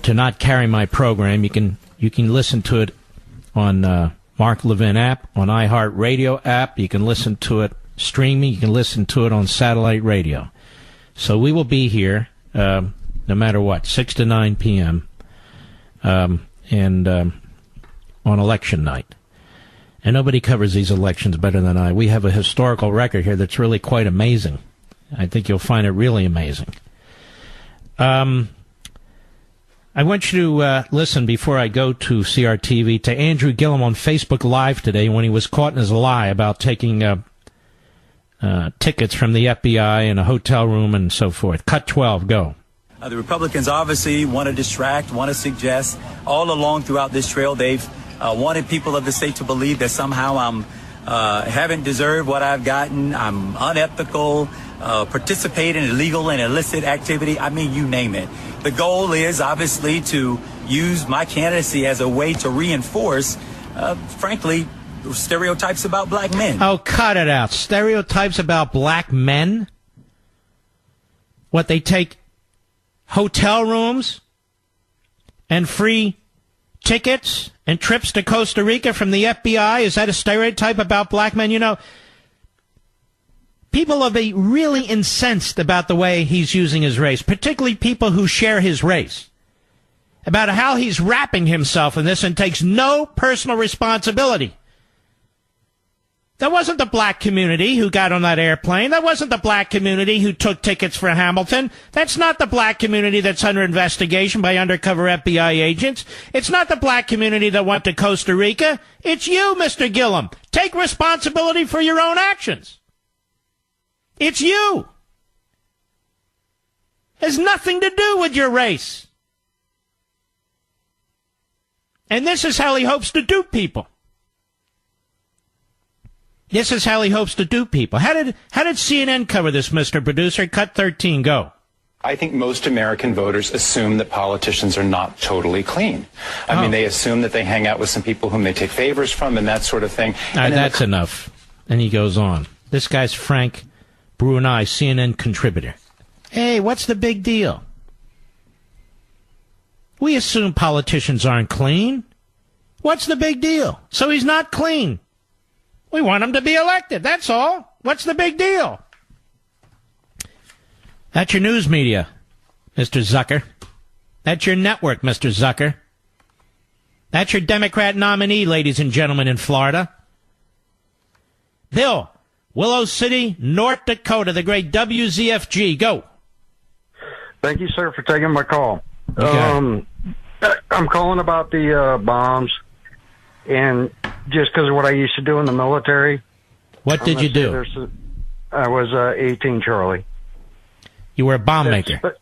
not carry my program, you can listen to it on Mark Levin app, on iHeartRadio app. You can listen to it streaming. You can listen to it on satellite radio. So we will be here no matter what, 6 to 9 p.m. On election night. And nobody covers these elections better than I. We have a historical record here that's really quite amazing. I think you'll find it really amazing. I want you to listen before I go to CRTV to Andrew Gillum on Facebook Live today when he was caught in his lie about taking tickets from the FBI in a hotel room and so forth. Cut 12, go. The Republicans obviously want to distract, want to suggest. All along throughout this trail, they've wanted people of the state to believe that somehow I'm haven't deserved what I've gotten. I'm unethical, participate in illegal and illicit activity. I mean, you name it. The goal is obviously to use my candidacy as a way to reinforce, frankly, stereotypes about black men. Oh, cut it out. Stereotypes about black men? What, they take hotel rooms and free tickets and trips to Costa Rica from the FBI? Is that a stereotype about black men? You know, people will be really incensed about the way he's using his race, particularly people who share his race, about how he's wrapping himself in this and takes no personal responsibility. That wasn't the black community who got on that airplane. That wasn't the black community who took tickets for Hamilton. That's not the black community that's under investigation by undercover FBI agents. It's not the black community that went to Costa Rica. It's you, Mr. Gillum. Take responsibility for your own actions. It's you. It has nothing to do with your race. And this is how he hopes to dupe people. This is how he hopes to dupe people. How did CNN cover this, Mr. Producer? Cut 13, go. I think most American voters assume that politicians are not totally clean. I mean, they assume that they hang out with some people whom they take favors from and that sort of thing. And that's enough. And he goes on. This guy's Frank Brunei, CNN contributor. Hey, what's the big deal? We assume politicians aren't clean. What's the big deal? So he's not clean. We want him to be elected. That's all. What's the big deal? That's your news media, Mr. Zucker. That's your network, Mr. Zucker. That's your Democrat nominee, ladies and gentlemen, in Florida. Bill, Willow City, North Dakota, the great WZFG. Go. Thank you, sir, for taking my call. Okay. I'm calling about the bombs, and just because of what I used to do in the military. What did you do? I was 18 Charlie. You were a bomb maker.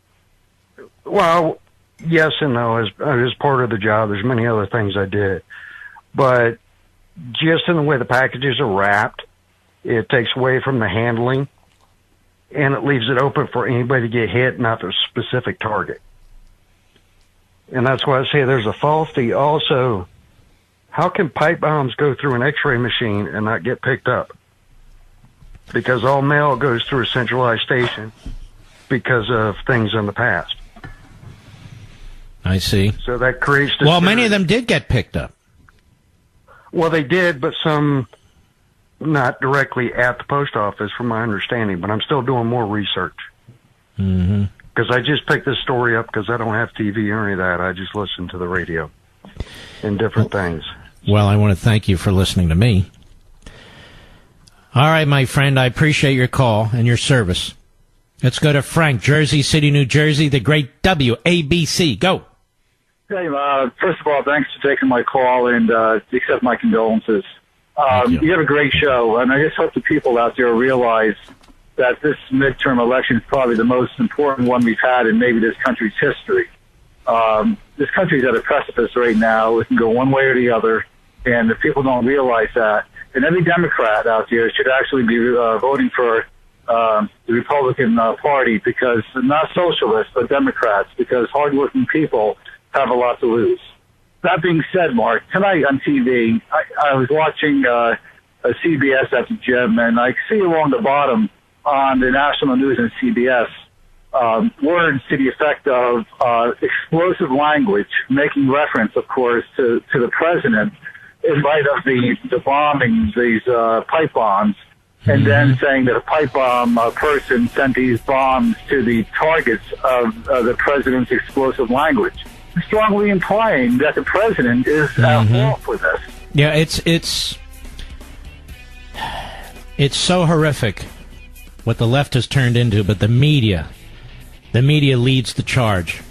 Well, yes and no. As part of the job, there's many other things I did. But just in the way the packages are wrapped, it takes away from the handling, and it leaves it open for anybody to get hit, not the specific target. And that's why I say there's a faulty. Also, how can pipe bombs go through an X-ray machine and not get picked up? Because all mail goes through a centralized station because of things in the past. I see. So that creates... Well, many of them did get picked up. Well, they did, but some not directly at the post office, from my understanding. But I'm still doing more research. Mm-hmm. Because I just picked this story up because I don't have TV or any of that. I just listen to the radio and different things. Well, I want to thank you for listening to me. All right, my friend, I appreciate your call and your service. Let's go to Frank, Jersey City, New Jersey, the great WABC. Go. Hey, first of all, thanks for taking my call and accept my condolences. You have a great show, and I just hope the people out there realize that this midterm election is probably the most important one we've had in maybe this country's history. This country's at a precipice right now. It can go one way or the other, and if people don't realize that, and every Democrat out there should actually be voting for the Republican Party, because not socialists, but Democrats, because hardworking people have a lot to lose. That being said, Mark, tonight on TV, I was watching a CBS at the gym, and I see along the bottom on the national news and CBS words to the effect of explosive language, making reference, of course, to the president in light of the bombings, these pipe bombs, and then saying that a pipe bomb person sent these bombs to the targets of the president's explosive language, strongly implying that the president is at fault for this. Yeah, it's so horrific what the left has turned into, but the media leads the charge.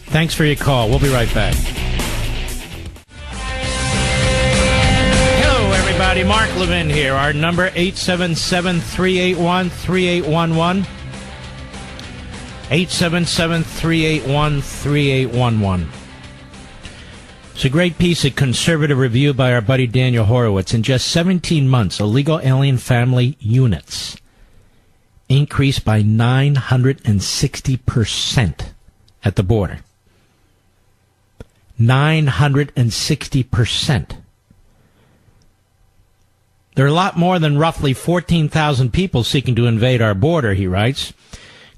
Thanks for your call. We'll be right back. Hello, everybody. Mark Levin here. Our number, 877-381-3811. 877-381-3811. It's a great piece of conservative review by our buddy Daniel Horowitz. In just 17 months, illegal alien family units increased by 960% at the border. 960%. There are a lot more than roughly 14,000 people seeking to invade our border, he writes.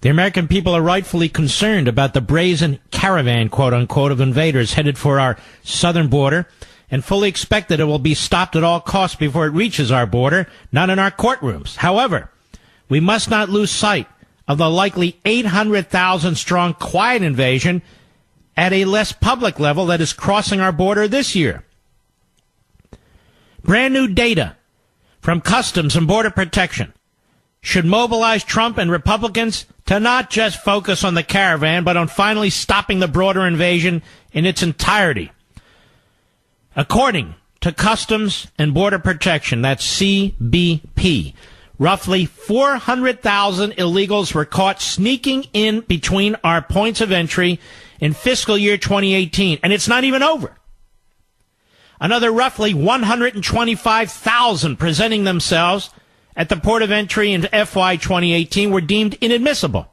The American people are rightfully concerned about the brazen caravan, quote-unquote, of invaders headed for our southern border and fully expect that it will be stopped at all costs before it reaches our border, not in our courtrooms. However, we must not lose sight of the likely 800,000-strong quiet invasion at a less public level that is crossing our border this year. Brand new data from Customs and Border Protection should mobilize Trump and Republicans to not just focus on the caravan, but on finally stopping the broader invasion in its entirety. According to Customs and Border Protection, that's CBP, roughly 400,000 illegals were caught sneaking in between our points of entry in fiscal year 2018, and it's not even over. Another roughly 125,000 presenting themselves at the port of entry in FY 2018 were deemed inadmissible.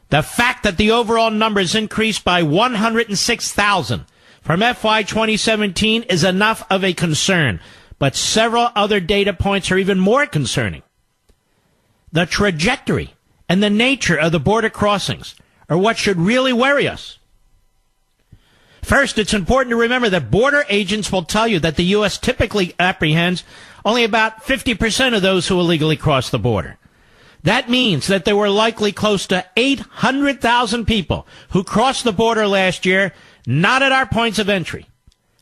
The fact that the overall numbers increased by 106,000 from FY 2017 is enough of a concern, but several other data points are even more concerning. The trajectory and the nature of the border crossings are what should really worry us. First, it's important to remember that border agents will tell you that the U.S. typically apprehends only about 50% of those who illegally cross the border. That means that there were likely close to 800,000 people who crossed the border last year, not at our points of entry.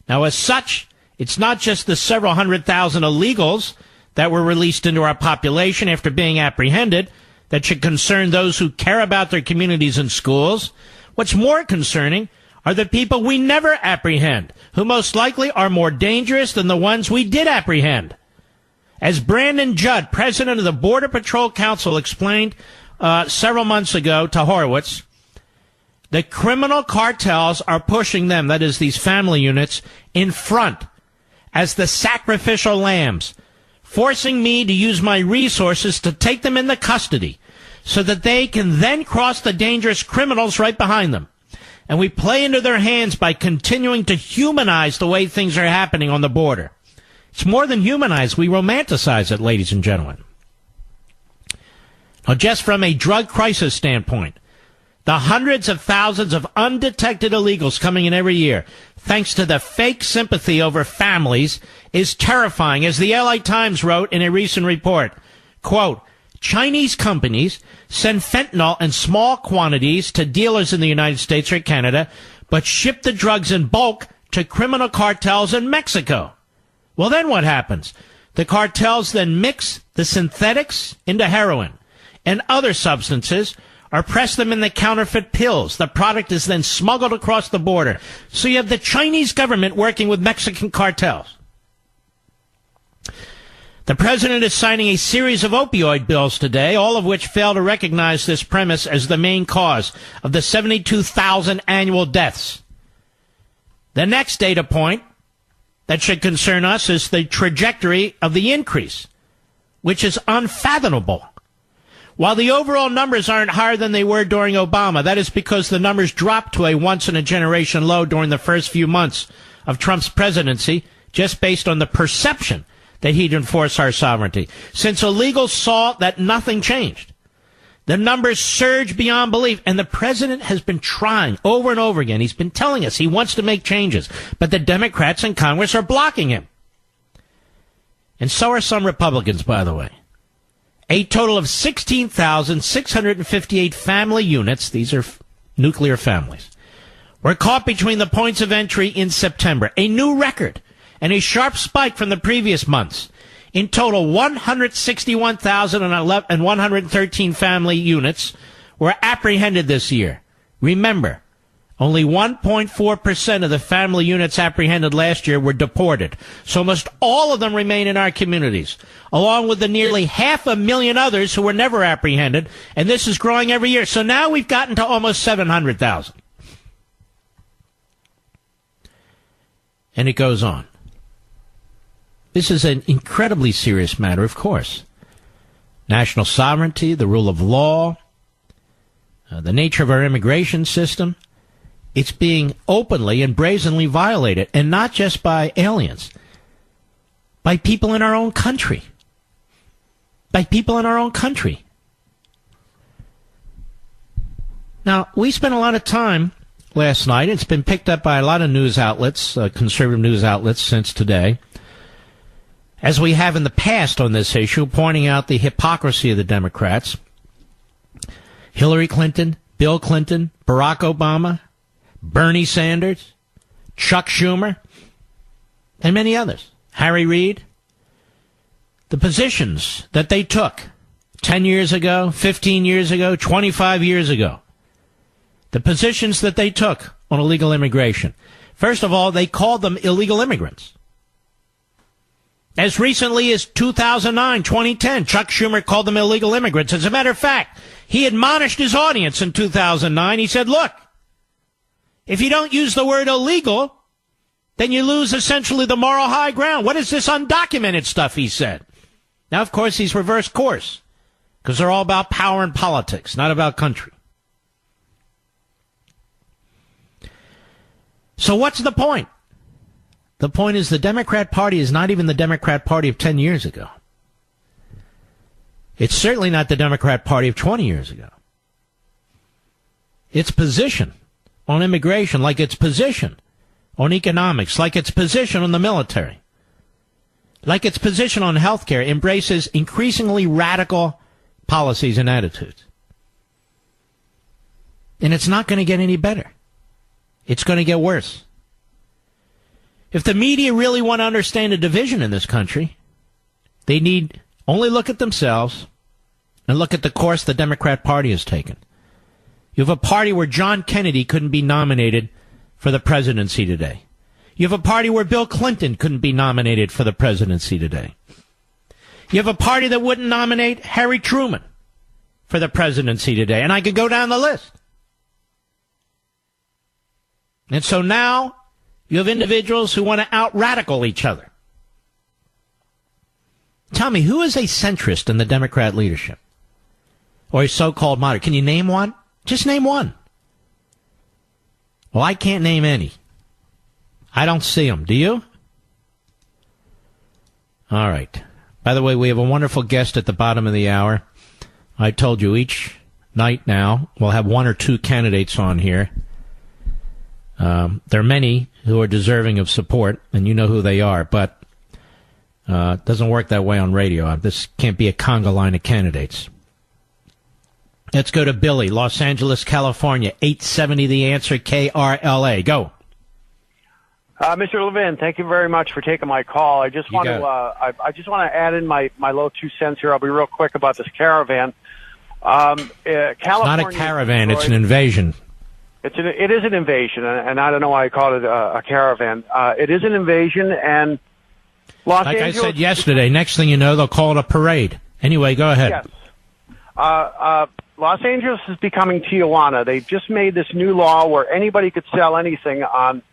Now, as such, it's not just the several 100,000 illegals that were released into our population after being apprehended that should concern those who care about their communities and schools. What's more concerning are the people we never apprehend, who most likely are more dangerous than the ones we did apprehend. As Brandon Judd, president of the Border Patrol Council, explained several months ago to Horowitz, the criminal cartels are pushing them, that is these family units, in front as the sacrificial lambs, forcing me to use my resources to take them into custody so that they can then cross the dangerous criminals right behind them. And we play into their hands by continuing to humanize the way things are happening on the border. It's more than humanize. We romanticize it, ladies and gentlemen. Now, just from a drug crisis standpoint, the hundreds of thousands of undetected illegals coming in every year, thanks to the fake sympathy over families, is terrifying. As the LA Times wrote in a recent report, quote, Chinese companies send fentanyl in small quantities to dealers in the United States or Canada, but ship the drugs in bulk to criminal cartels in Mexico. Well, then what happens? The cartels then mix the synthetics into heroin and other substances, or press them in the counterfeit pills. The product is then smuggled across the border. So you have the Chinese government working with Mexican cartels. The president is signing a series of opioid bills today, all of which fail to recognize this premise as the main cause of the 72,000 annual deaths. The next data point that should concern us is the trajectory of the increase, which is unfathomable. While the overall numbers aren't higher than they were during Obama, that is because the numbers dropped to a once-in-a-generation low during the first few months of Trump's presidency, just based on the perception that he'd enforce our sovereignty. Since illegals saw that nothing changed, the numbers surged beyond belief, and the president has been trying over and over again. He's been telling us he wants to make changes, but the Democrats in Congress are blocking him. And so are some Republicans, by the way. A total of 16,658 family units, these are nuclear families, were caught between the points of entry in September, a new record and a sharp spike from the previous months. In total, 161,113 family units were apprehended this year. Remember, only 1.4% of the family units apprehended last year were deported, so almost all of them remain in our communities, along with the nearly 500,000 others who were never apprehended, and this is growing every year. So now we've gotten to almost 700,000. And it goes on. This is an incredibly serious matter, of course. National sovereignty, the rule of law, the nature of our immigration system. It's being openly and brazenly violated, and not just by aliens, by people in our own country. By people in our own country. Now, we spent a lot of time last night. It's been picked up by a lot of news outlets, conservative news outlets, since today, as we have in the past on this issue, pointing out the hypocrisy of the Democrats. Hillary Clinton, Bill Clinton, Barack Obama, Bernie Sanders, Chuck Schumer, and many others. Harry Reid. The positions that they took 10 years ago, 15 years ago, 25 years ago. The positions that they took on illegal immigration. First of all, they called them illegal immigrants. As recently as 2009, 2010, Chuck Schumer called them illegal immigrants. As a matter of fact, he admonished his audience in 2009. He said, look, if you don't use the word illegal, then you lose essentially the moral high ground. What is this undocumented stuff, he said. Now, of course, he's reversed course, because they're all about power and politics, not about country. So what's the point? The point is the Democrat Party is not even the Democrat Party of 10 years ago. It's certainly not the Democrat Party of 20 years ago. Its position on immigration, like its position on economics, like its position on the military, like its position on health care, embraces increasingly radical policies and attitudes. And it's not going to get any better. It's going to get worse. If the media really want to understand the division in this country, they need only look at themselves and look at the course the Democrat Party has taken. You have a party where John Kennedy couldn't be nominated for the presidency today. You have a party where Bill Clinton couldn't be nominated for the presidency today. You have a party that wouldn't nominate Harry Truman for the presidency today. And I could go down the list. And so now you have individuals who want to out-radical each other. Tell me, who is a centrist in the Democrat leadership? Or a so-called moderate? Can you name one? Just name one. Well, I can't name any. I don't see them. Do you? All right. By the way, we have a wonderful guest at the bottom of the hour. I told you each night now we'll have one or two candidates on here. There are many who are deserving of support, and you know who they are, but it doesn't work that way on radio. This can't be a conga line of candidates. Let's go to Billy, Los Angeles, California, 870 The Answer, KRLA. Go. Mr. Levin, thank you very much for taking my call. I just want to I just want to add in my little 2 cents here. I'll be real quick about this caravan. California, it's not a caravan, it's an invasion. It is an invasion, and I don't know why I called it a caravan. It is an invasion, and Los Angeles... Like I said yesterday, next thing you know, they'll call it a parade. Anyway, go ahead. Yes. Los Angeles is becoming Tijuana. They've just made this new law where anybody could sell anything on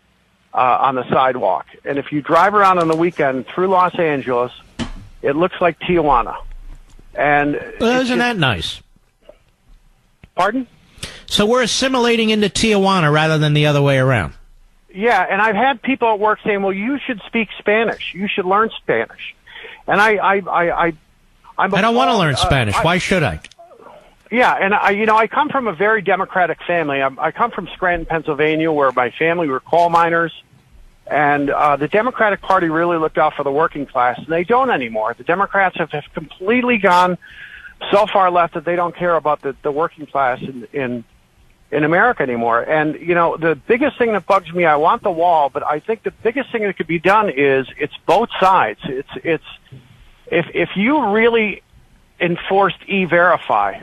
the sidewalk. And if you drive around on the weekend through Los Angeles, it looks like Tijuana. And well, isn't that nice? Pardon? So we're assimilating into Tijuana rather than the other way around. Yeah, and I've had people at work saying, well, you should speak Spanish. You should learn Spanish. And I don't want to learn Spanish. Why should I? Yeah, and I come from a very democratic family. I come from Scranton, Pennsylvania, where my family were coal miners. And the Democratic Party really looked out for the working class, and they don't anymore. The Democrats have completely gone so far left that they don't care about the working class in America anymore. And, the biggest thing that bugs me, I want the wall, but I think the biggest thing that could be done is it's both sides. It's if you really enforced E-Verify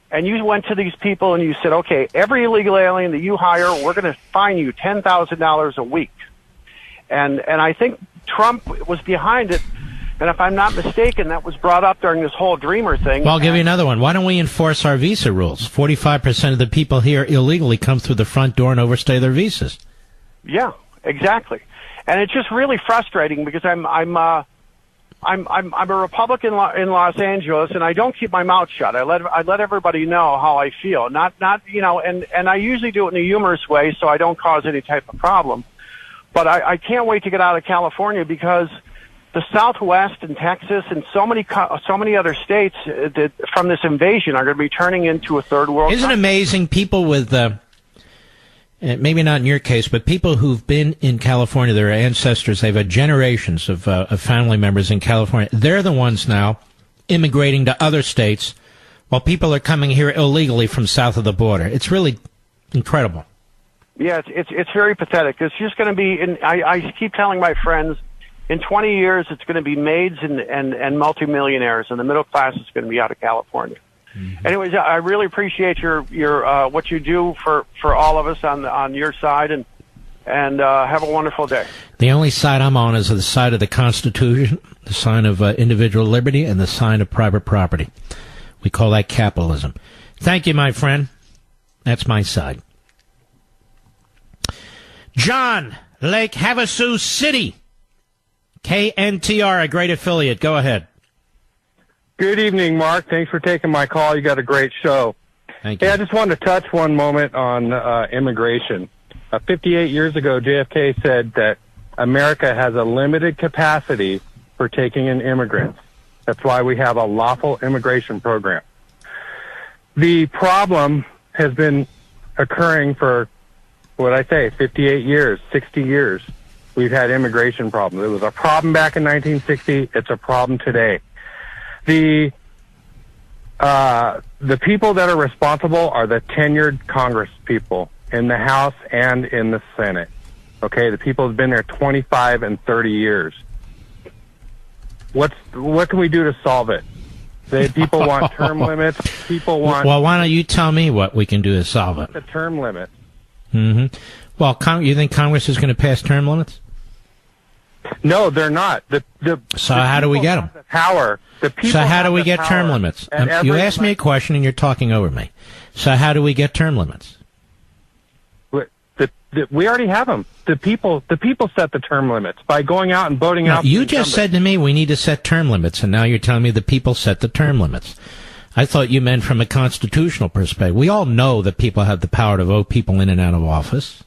and you went to these people and you said, okay, every illegal alien that you hire, we're going to fine you $10,000 a week. And I think Trump was behind it. And if I'm not mistaken, that was brought up during this whole Dreamer thing. Well, I'll give you another one. Why don't we enforce our visa rules? 45% of the people here illegally come through the front door and overstay their visas. Yeah, exactly. And it's just really frustrating because I'm a Republican in Los Angeles, and I don't keep my mouth shut. I let everybody know how I feel. Not and I usually do it in a humorous way, so I don't cause any type of problem. But I can't wait to get out of California because the Southwest and Texas and so many other states from this invasion are going to be turning into a third world. Isn't it amazing? People with maybe not in your case, but people who've been in California, their ancestors, they've had generations of family members in California. They're the ones now immigrating to other states while people are coming here illegally from south of the border. It's really incredible. Yeah, it's very pathetic. It's just going to be, I keep telling my friends, in 20 years, it's going to be maids and multimillionaires, and the middle class is going to be out of California. Mm-hmm. Anyways, I really appreciate your what you do for all of us on your side, and have a wonderful day. The only side I'm on is the side of the Constitution, the sign of individual liberty, and the sign of private property. We call that capitalism. Thank you, my friend. That's my side. John, Lake Havasu City. KNTR, a great affiliate. Go ahead. Good evening, Mark. Thanks for taking my call. You got a great show. Thank you. Hey, I just wanted to touch one moment on immigration. 58 years ago, JFK said that America has a limited capacity for taking in immigrants. That's why we have a lawful immigration program. The problem has been occurring for, 58 years, 60 years. We've had immigration problems. It was a problem back in 1960. It's a problem today. The people that are responsible are the tenured Congress people in the House and in the Senate. Okay, the people have been there 25 and 30 years. What can we do to solve it? People want term limits. People want. Well, why don't you tell me what we can do to solve it? The term limit. Mm-hmm. Well, you think Congress is going to pass term limits? No, they're not. So how do we get them? Power. The people. So how do we get term limits? You asked me a question and you're talking over me. So how do we get term limits? We already have them. The people set the term limits by going out and voting out. You just said to me we need to set term limits, and now you're telling me the people set the term limits. I thought you meant from a constitutional perspective. We all know that people have the power to vote people in and out of office.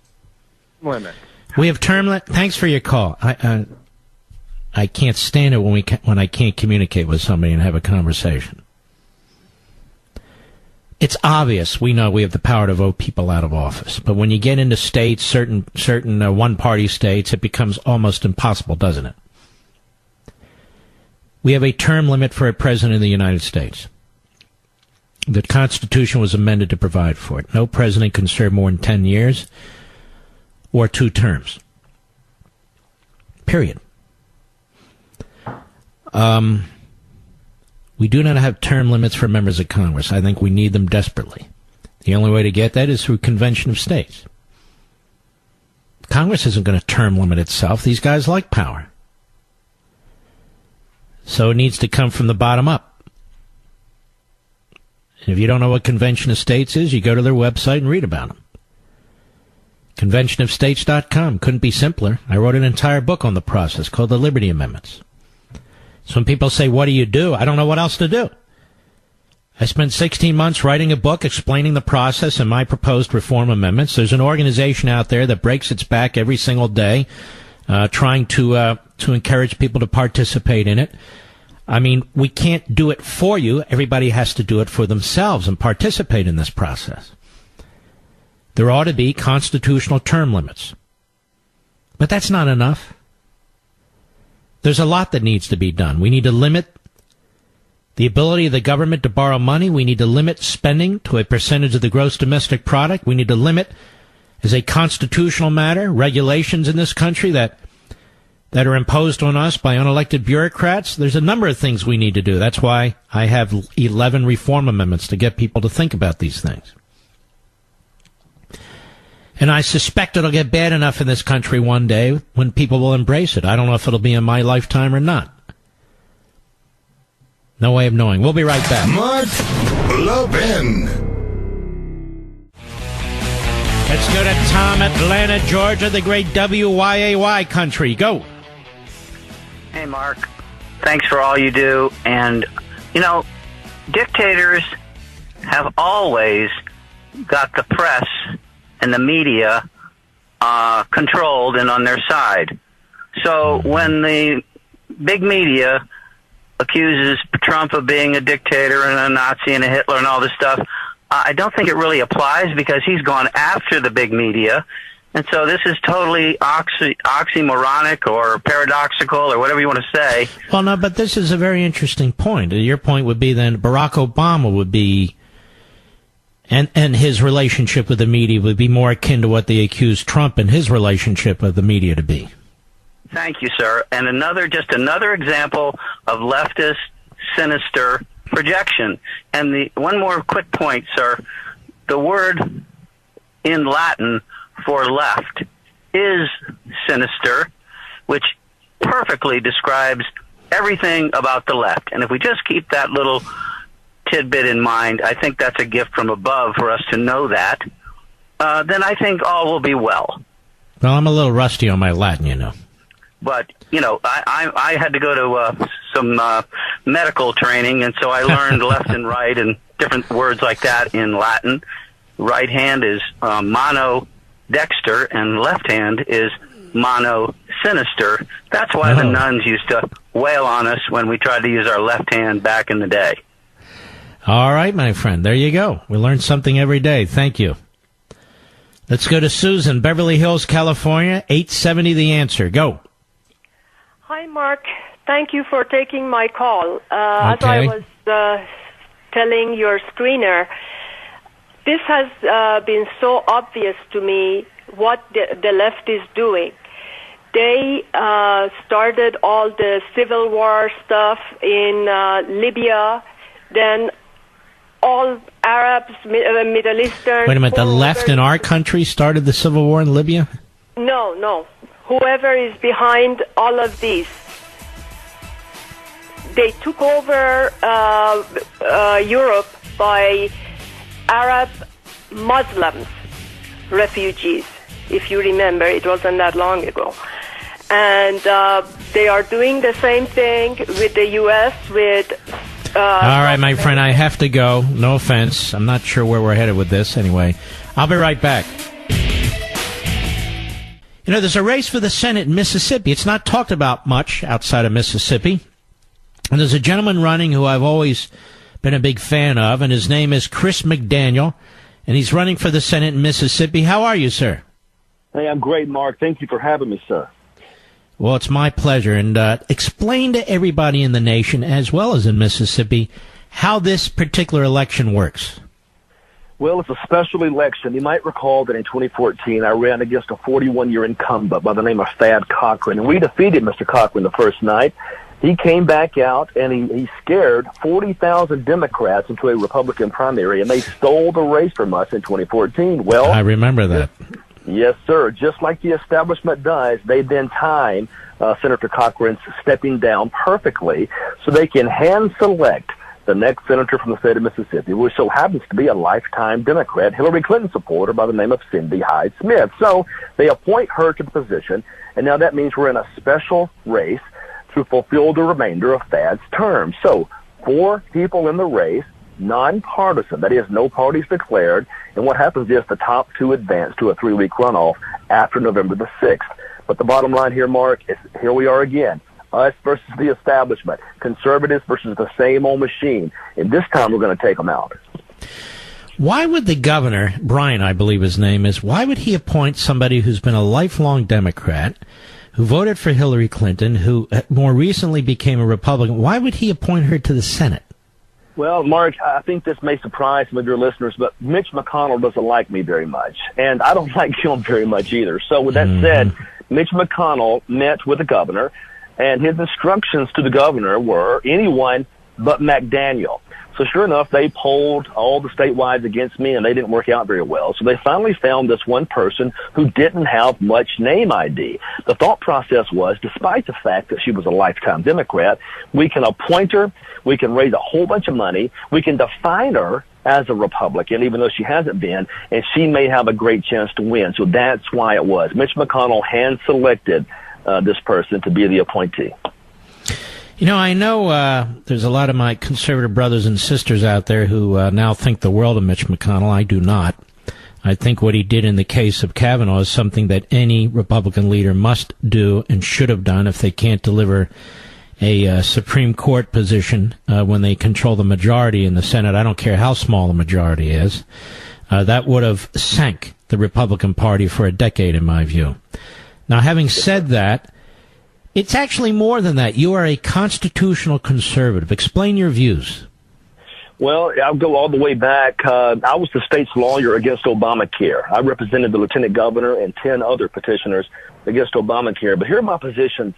Limit. We have term limits. Thanks for your call. I can't stand it when I can't communicate with somebody and have a conversation. It's obvious we know we have the power to vote people out of office, but when you get into states, certain one-party states, it becomes almost impossible, doesn't it? We have a term limit for a president of the United States. The Constitution was amended to provide for it. No president can serve more than 10 years or 2 terms. Period. We do not have term limits for members of Congress. I think we need them desperately. The only way to get that is through convention of states. Congress isn't going to term limit itself. These guys like power. So it needs to come from the bottom up. And if you don't know what convention of states is, you go to their website and read about them. Conventionofstates.com. Couldn't be simpler. I wrote an entire book on the process called The Liberty Amendments. So when people say, what do? I don't know what else to do. I spent 16 months writing a book explaining the process and my proposed reform amendments. There's an organization out there that breaks its back every single day, trying to encourage people to participate in it. I mean, we can't do it for you. Everybody has to do it for themselves and participate in this process. There ought to be constitutional term limits. But that's not enough. There's a lot that needs to be done. We need to limit the ability of the government to borrow money. We need to limit spending to a percentage of the gross domestic product. We need to limit, as a constitutional matter, regulations in this country that are imposed on us by unelected bureaucrats. There's a number of things we need to do. That's why I have 11 reform amendments to get people to think about these things. And I suspect it'll get bad enough in this country one day when people will embrace it. I don't know if it'll be in my lifetime or not. No way of knowing. We'll be right back. Mark Levin. Let's go to Tom, Atlanta, Georgia, the great WYAY country. Go. Hey, Mark. Thanks for all you do. And, you know, dictators have always got the press and the media controlled and on their side. So when the big media accuses Trump of being a dictator and a Nazi and a Hitler and all this stuff, I don't think it really applies because he's gone after the big media. And so this is totally oxymoronic or paradoxical or whatever you want to say. Well, no, but this is a very interesting point. Your point would be then Barack Obama would be, and his relationship with the media would be more akin to what they accused Trump and his relationship with the media to be. Thank you, sir. And just another example of leftist sinister projection. And one more quick point, sir. The word in Latin for left is sinister, which perfectly describes everything about the left. And if we just keep that little tidbit in mind, I think that's a gift from above for us to know that. Then I think all will be well. Well, I'm a little rusty on my Latin, you know. But, you know, I had to go to some medical training, and so I learned left and right and different words like that in Latin. Right hand is mono dexter, and left hand is mono sinister. That's why the nuns used to wail on us when we tried to use our left hand back in the day. All right, my friend. There you go. We learn something every day. Thank you. Let's go to Susan, Beverly Hills, California, 870 The Answer. Go. Hi, Mark. Thank you for taking my call. As I was telling your screener, this has been so obvious to me what the left is doing. They started all the civil war stuff in Libya, then all Arabs, Middle Eastern... Wait a minute, the left in our country started the civil war in Libya? No. Whoever is behind all of these. They took over Europe by Arab Muslims, refugees. If you remember, it wasn't that long ago. And they are doing the same thing with the U.S., with... All right, my friend, I have to go. No offense. I'm not sure where we're headed with this. Anyway, I'll be right back. You know, there's a race for the Senate in Mississippi. It's not talked about much outside of Mississippi. And there's a gentleman running who I've always been a big fan of, and his name is Chris McDaniel, and he's running for the Senate in Mississippi. How are you, sir? Hey, I'm great, Mark. Thank you for having me, sir. Well, it's my pleasure. And explain to everybody in the nation, as well as in Mississippi, how this particular election works. Well, it's a special election. You might recall that in 2014, I ran against a 41-year incumbent by the name of Thad Cochran, and we defeated Mr. Cochran the first night. He came back out, and he scared 40,000 Democrats into a Republican primary, and they stole the race from us in 2014. Well, I remember that. Yes, sir. Just like the establishment does, they then time Senator Cochran's stepping down perfectly so they can hand-select the next senator from the state of Mississippi, which so happens to be a lifetime Democrat, Hillary Clinton supporter by the name of Cindy Hyde-Smith. So they appoint her to the position, and now that means we're in a special race to fulfill the remainder of Thad's term. So 4 people in the race, nonpartisan. That is, no parties declared. And what happens is the top two advance to a 3-week runoff after November the 6th. But the bottom line here, Mark, is here we are again. Us versus the establishment. Conservatives versus the same old machine. And this time we're going to take them out. Why would the governor, Brian, I believe his name is, why would he appoint somebody who's been a lifelong Democrat, who voted for Hillary Clinton, who more recently became a Republican? Why would he appoint her to the Senate? Well, Mark, I think this may surprise some of your listeners, but Mitch McConnell doesn't like me very much, and I don't like him very much either. So with that said, Mitch McConnell met with the governor, and his instructions to the governor were anyone but McDaniel. So sure enough, they polled all the statewide against me, and they didn't work out very well. So they finally found this one person who didn't have much name ID. The thought process was, despite the fact that she was a lifetime Democrat, we can appoint her, we can raise a whole bunch of money, we can define her as a Republican, even though she hasn't been, and she may have a great chance to win. So that's why it was. Mitch McConnell hand-selected this person to be the appointee. You know, I know there's a lot of my conservative brothers and sisters out there who now think the world of Mitch McConnell. I do not. I think what he did in the case of Kavanaugh is something that any Republican leader must do and should have done if they can't deliver a Supreme Court position when they control the majority in the Senate. I don't care how small the majority is. That would have sank the Republican Party for a decade, in my view. Now, having said that, it's actually more than that. You are a constitutional conservative. Explain your views. Well, I'll go all the way back. I was the state's lawyer against Obamacare. I represented the lieutenant governor and 10 other petitioners against Obamacare. But here are my positions,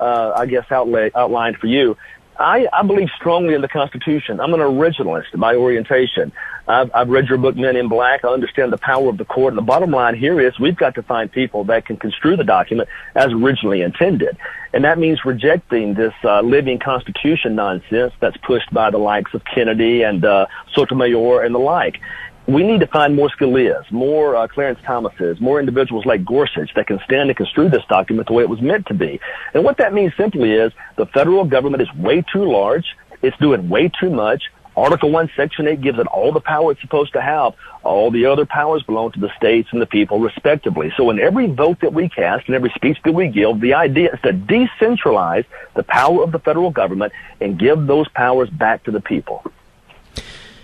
I guess, outlined for you. I believe strongly in the Constitution. I'm an originalist by orientation. I've read your book, Men in Black. I understand the power of the court. And the bottom line here is we've got to find people that can construe the document as originally intended. And that means rejecting this living Constitution nonsense that's pushed by the likes of Kennedy and Sotomayor and the like. We need to find more Scalias, more Clarence Thomases, more individuals like Gorsuch that can stand and construe this document the way it was meant to be. And what that means simply is the federal government is way too large. It's doing way too much. Article 1, Section 8 gives it all the power it's supposed to have. All the other powers belong to the states and the people, respectively. So in every vote that we cast and every speech that we give, the idea is to decentralize the power of the federal government and give those powers back to the people.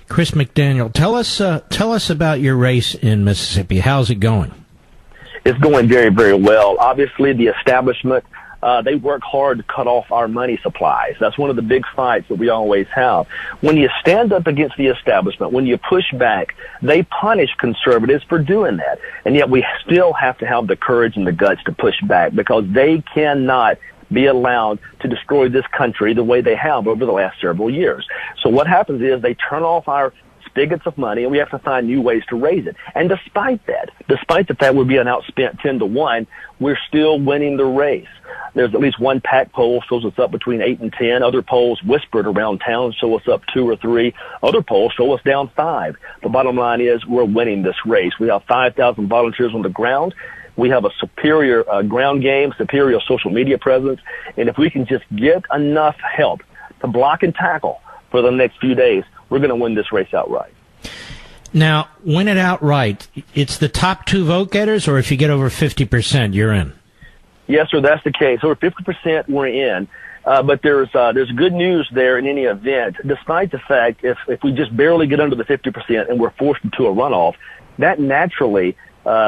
Chris McDaniel, tell us about your race in Mississippi. How's it going? It's going very, very well. Obviously, the establishment, they work hard to cut off our money supplies. That's one of the big fights that we always have. When you stand up against the establishment, when you push back, they punish conservatives for doing that. And yet we still have to have the courage and the guts to push back because they cannot be allowed to destroy this country the way they have over the last several years. So what happens is they turn off our spigots of money, and we have to find new ways to raise it. And despite that would be an outspent 10-1, we're still winning the race. There's at least one PAC poll shows us up between 8 and 10. Other polls whispered around town show us up 2 or 3. Other polls show us down 5. The bottom line is we're winning this race. We have 5,000 volunteers on the ground. We have a superior ground game, superior social media presence. And if we can just get enough help to block and tackle for the next few days, we're going to win this race outright. Now, win it outright. It's the top 2 vote getters, or if you get over 50%, you're in? Yes, sir, that's the case. Over 50%, we're in. But there's good news there in any event, despite the fact if we just barely get under the 50% and we're forced into a runoff, that naturally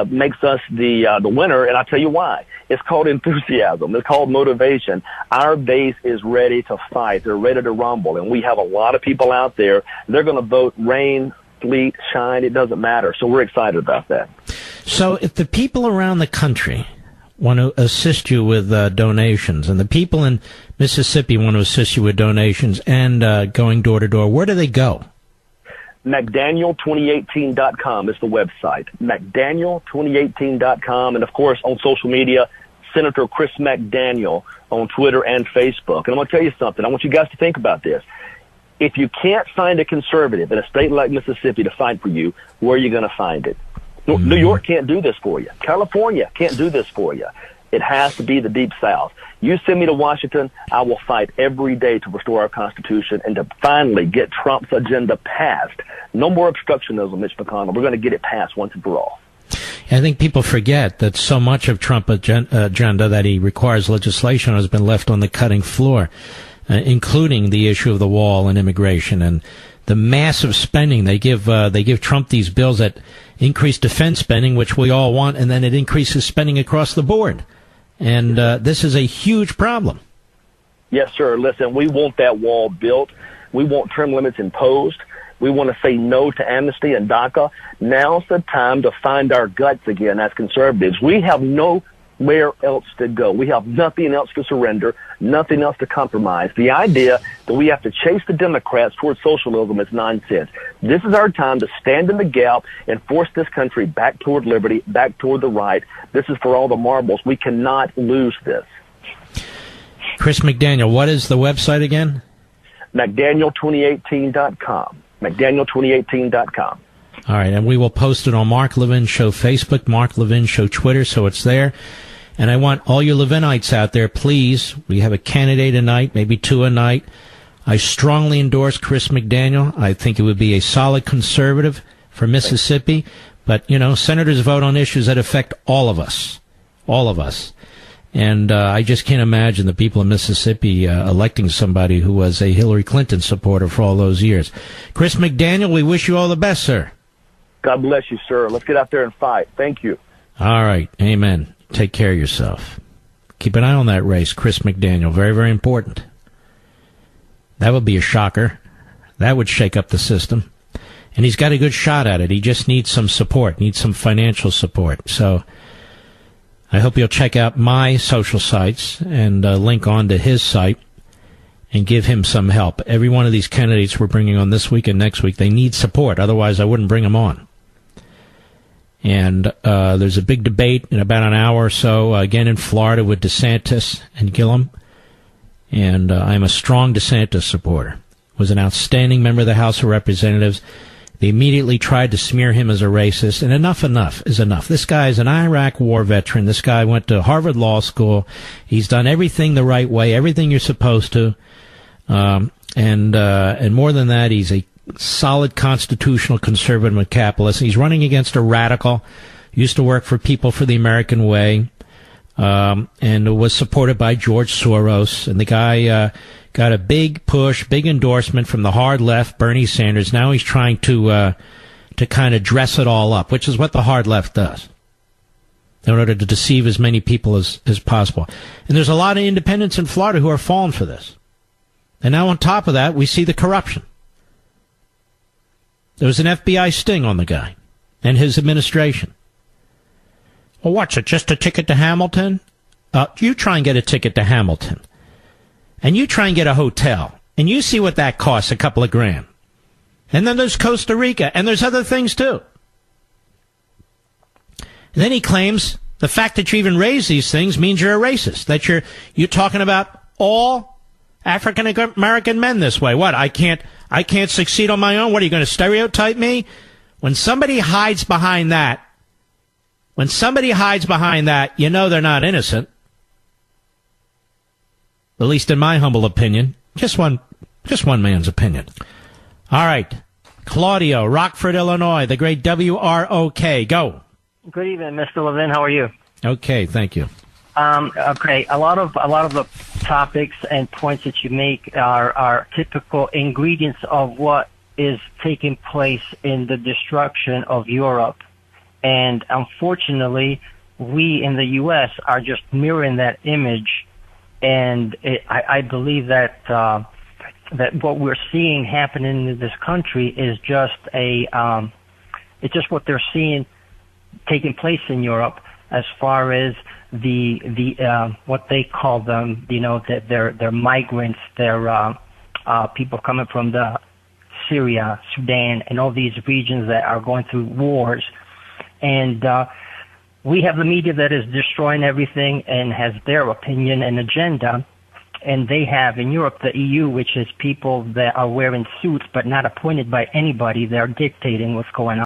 makes us the winner, and I'll tell you why. It's called enthusiasm. It's called motivation. Our base is ready to fight. They're ready to rumble, and we have a lot of people out there. They're going to vote rain, sleet, shine. It doesn't matter. So we're excited about that. So if the people around the country want to assist you with donations, and the people in Mississippi want to assist you with donations and going door to door, where do they go? McDaniel2018.com is the website. McDaniel2018.com. And, of course, on social media, Senator Chris McDaniel on Twitter and Facebook. And I'm going to tell you something. I want you guys to think about this. If you can't find a conservative in a state like Mississippi to fight for you, where are you going to find it? New York can't do this for you. California can't do this for you. It has to be the Deep South. You send me to Washington, I will fight every day to restore our Constitution and to finally get Trump's agenda passed. No more obstructionism, Mitch McConnell. We're going to get it passed once and for all. I think people forget that so much of Trump's agenda that he requires legislation has been left on the cutting floor, including the issue of the wall and immigration and the massive spending. They give Trump these bills that increase defense spending, which we all want, and then it increases spending across the board. And this is a huge problem. Yes, sir. Listen, we want that wall built. We want term limits imposed. We want to say no to amnesty and DACA. Now's the time to find our guts again as conservatives. We have nowhere else to go. We have nothing else to surrender, nothing else to compromise. The idea that we have to chase the Democrats towards socialism is nonsense. This is our time to stand in the gap and force this country back toward liberty, back toward the right. This is for all the marbles. We cannot lose this. Chris McDaniel, what is the website again? McDaniel2018.com. McDaniel2018.com. All right, and we will post it on Mark Levin Show Facebook, Mark Levin Show Twitter, so it's there. And I want all you Levinites out there, please, we have a candidate a night, maybe two a night. I strongly endorse Chris McDaniel. I think it would be a solid conservative for Mississippi. But, you know, senators vote on issues that affect all of us. All of us. And I just can't imagine the people of Mississippi electing somebody who was a Hillary Clinton supporter for all those years. Chris McDaniel, we wish you all the best, sir. God bless you, sir. Let's get out there and fight. Thank you. All right. Amen. Take care of yourself. Keep an eye on that race, Chris McDaniel. Very, very important. That would be a shocker. That would shake up the system. And he's got a good shot at it. He just needs some support, needs some financial support. So I hope you'll check out my social sites and link on to his site and give him some help. Every one of these candidates we're bringing on this week and next week, they need support. Otherwise, I wouldn't bring them on. And there's a big debate in about an hour or so, again in Florida with DeSantis and Gillum. And I'm a strong DeSantis supporter. Was an outstanding member of the House of Representatives. They immediately tried to smear him as a racist, and enough is enough. This guy is an Iraq war veteran. This guy went to Harvard Law School. He's done everything the right way, everything you're supposed to. And more than that, he's a solid constitutional conservative and capitalist. He's running against a radical, used to work for People for the American Way, and was supported by George Soros. And the guy got a big push, big endorsement from the hard left, Bernie Sanders. Now he's trying to kind of dress it all up, which is what the hard left does, in order to deceive as many people as possible. And there's a lot of independents in Florida who are falling for this. And now on top of that, we see the corruption. There was an FBI sting on the guy and his administration. Well, what's it, just a ticket to Hamilton? You try and get a ticket to Hamilton. And you try and get a hotel. And you see what that costs, a couple of grand. And then there's Costa Rica. And there's other things, too. And then he claims the fact that you even raise these things means you're a racist. That you're talking about all African American men this way. What? I can't succeed on my own? What, are you going to stereotype me? When somebody hides behind that, you know they're not innocent. At least in my humble opinion. Just one man's opinion. All right. Claudio, Rockford, Illinois, the great WROK. Go. Good evening, Mr. Levin. How are you? Okay, thank you. Okay, a lot of the topics and points that you make are typical ingredients of what is taking place in the destruction of Europe. And unfortunately, we in the U.S. are just mirroring that image. And I believe that that what we're seeing happening in this country is just it's just what they're seeing taking place in Europe, as far as the what they call them, you know, that they're migrants, they're people coming from the Syria, Sudan, and all these regions that are going through wars. And we have the media that is destroying everything and has their opinion and agenda. And they have in Europe the EU, which is people that are wearing suits but not appointed by anybody. They're dictating what's going on.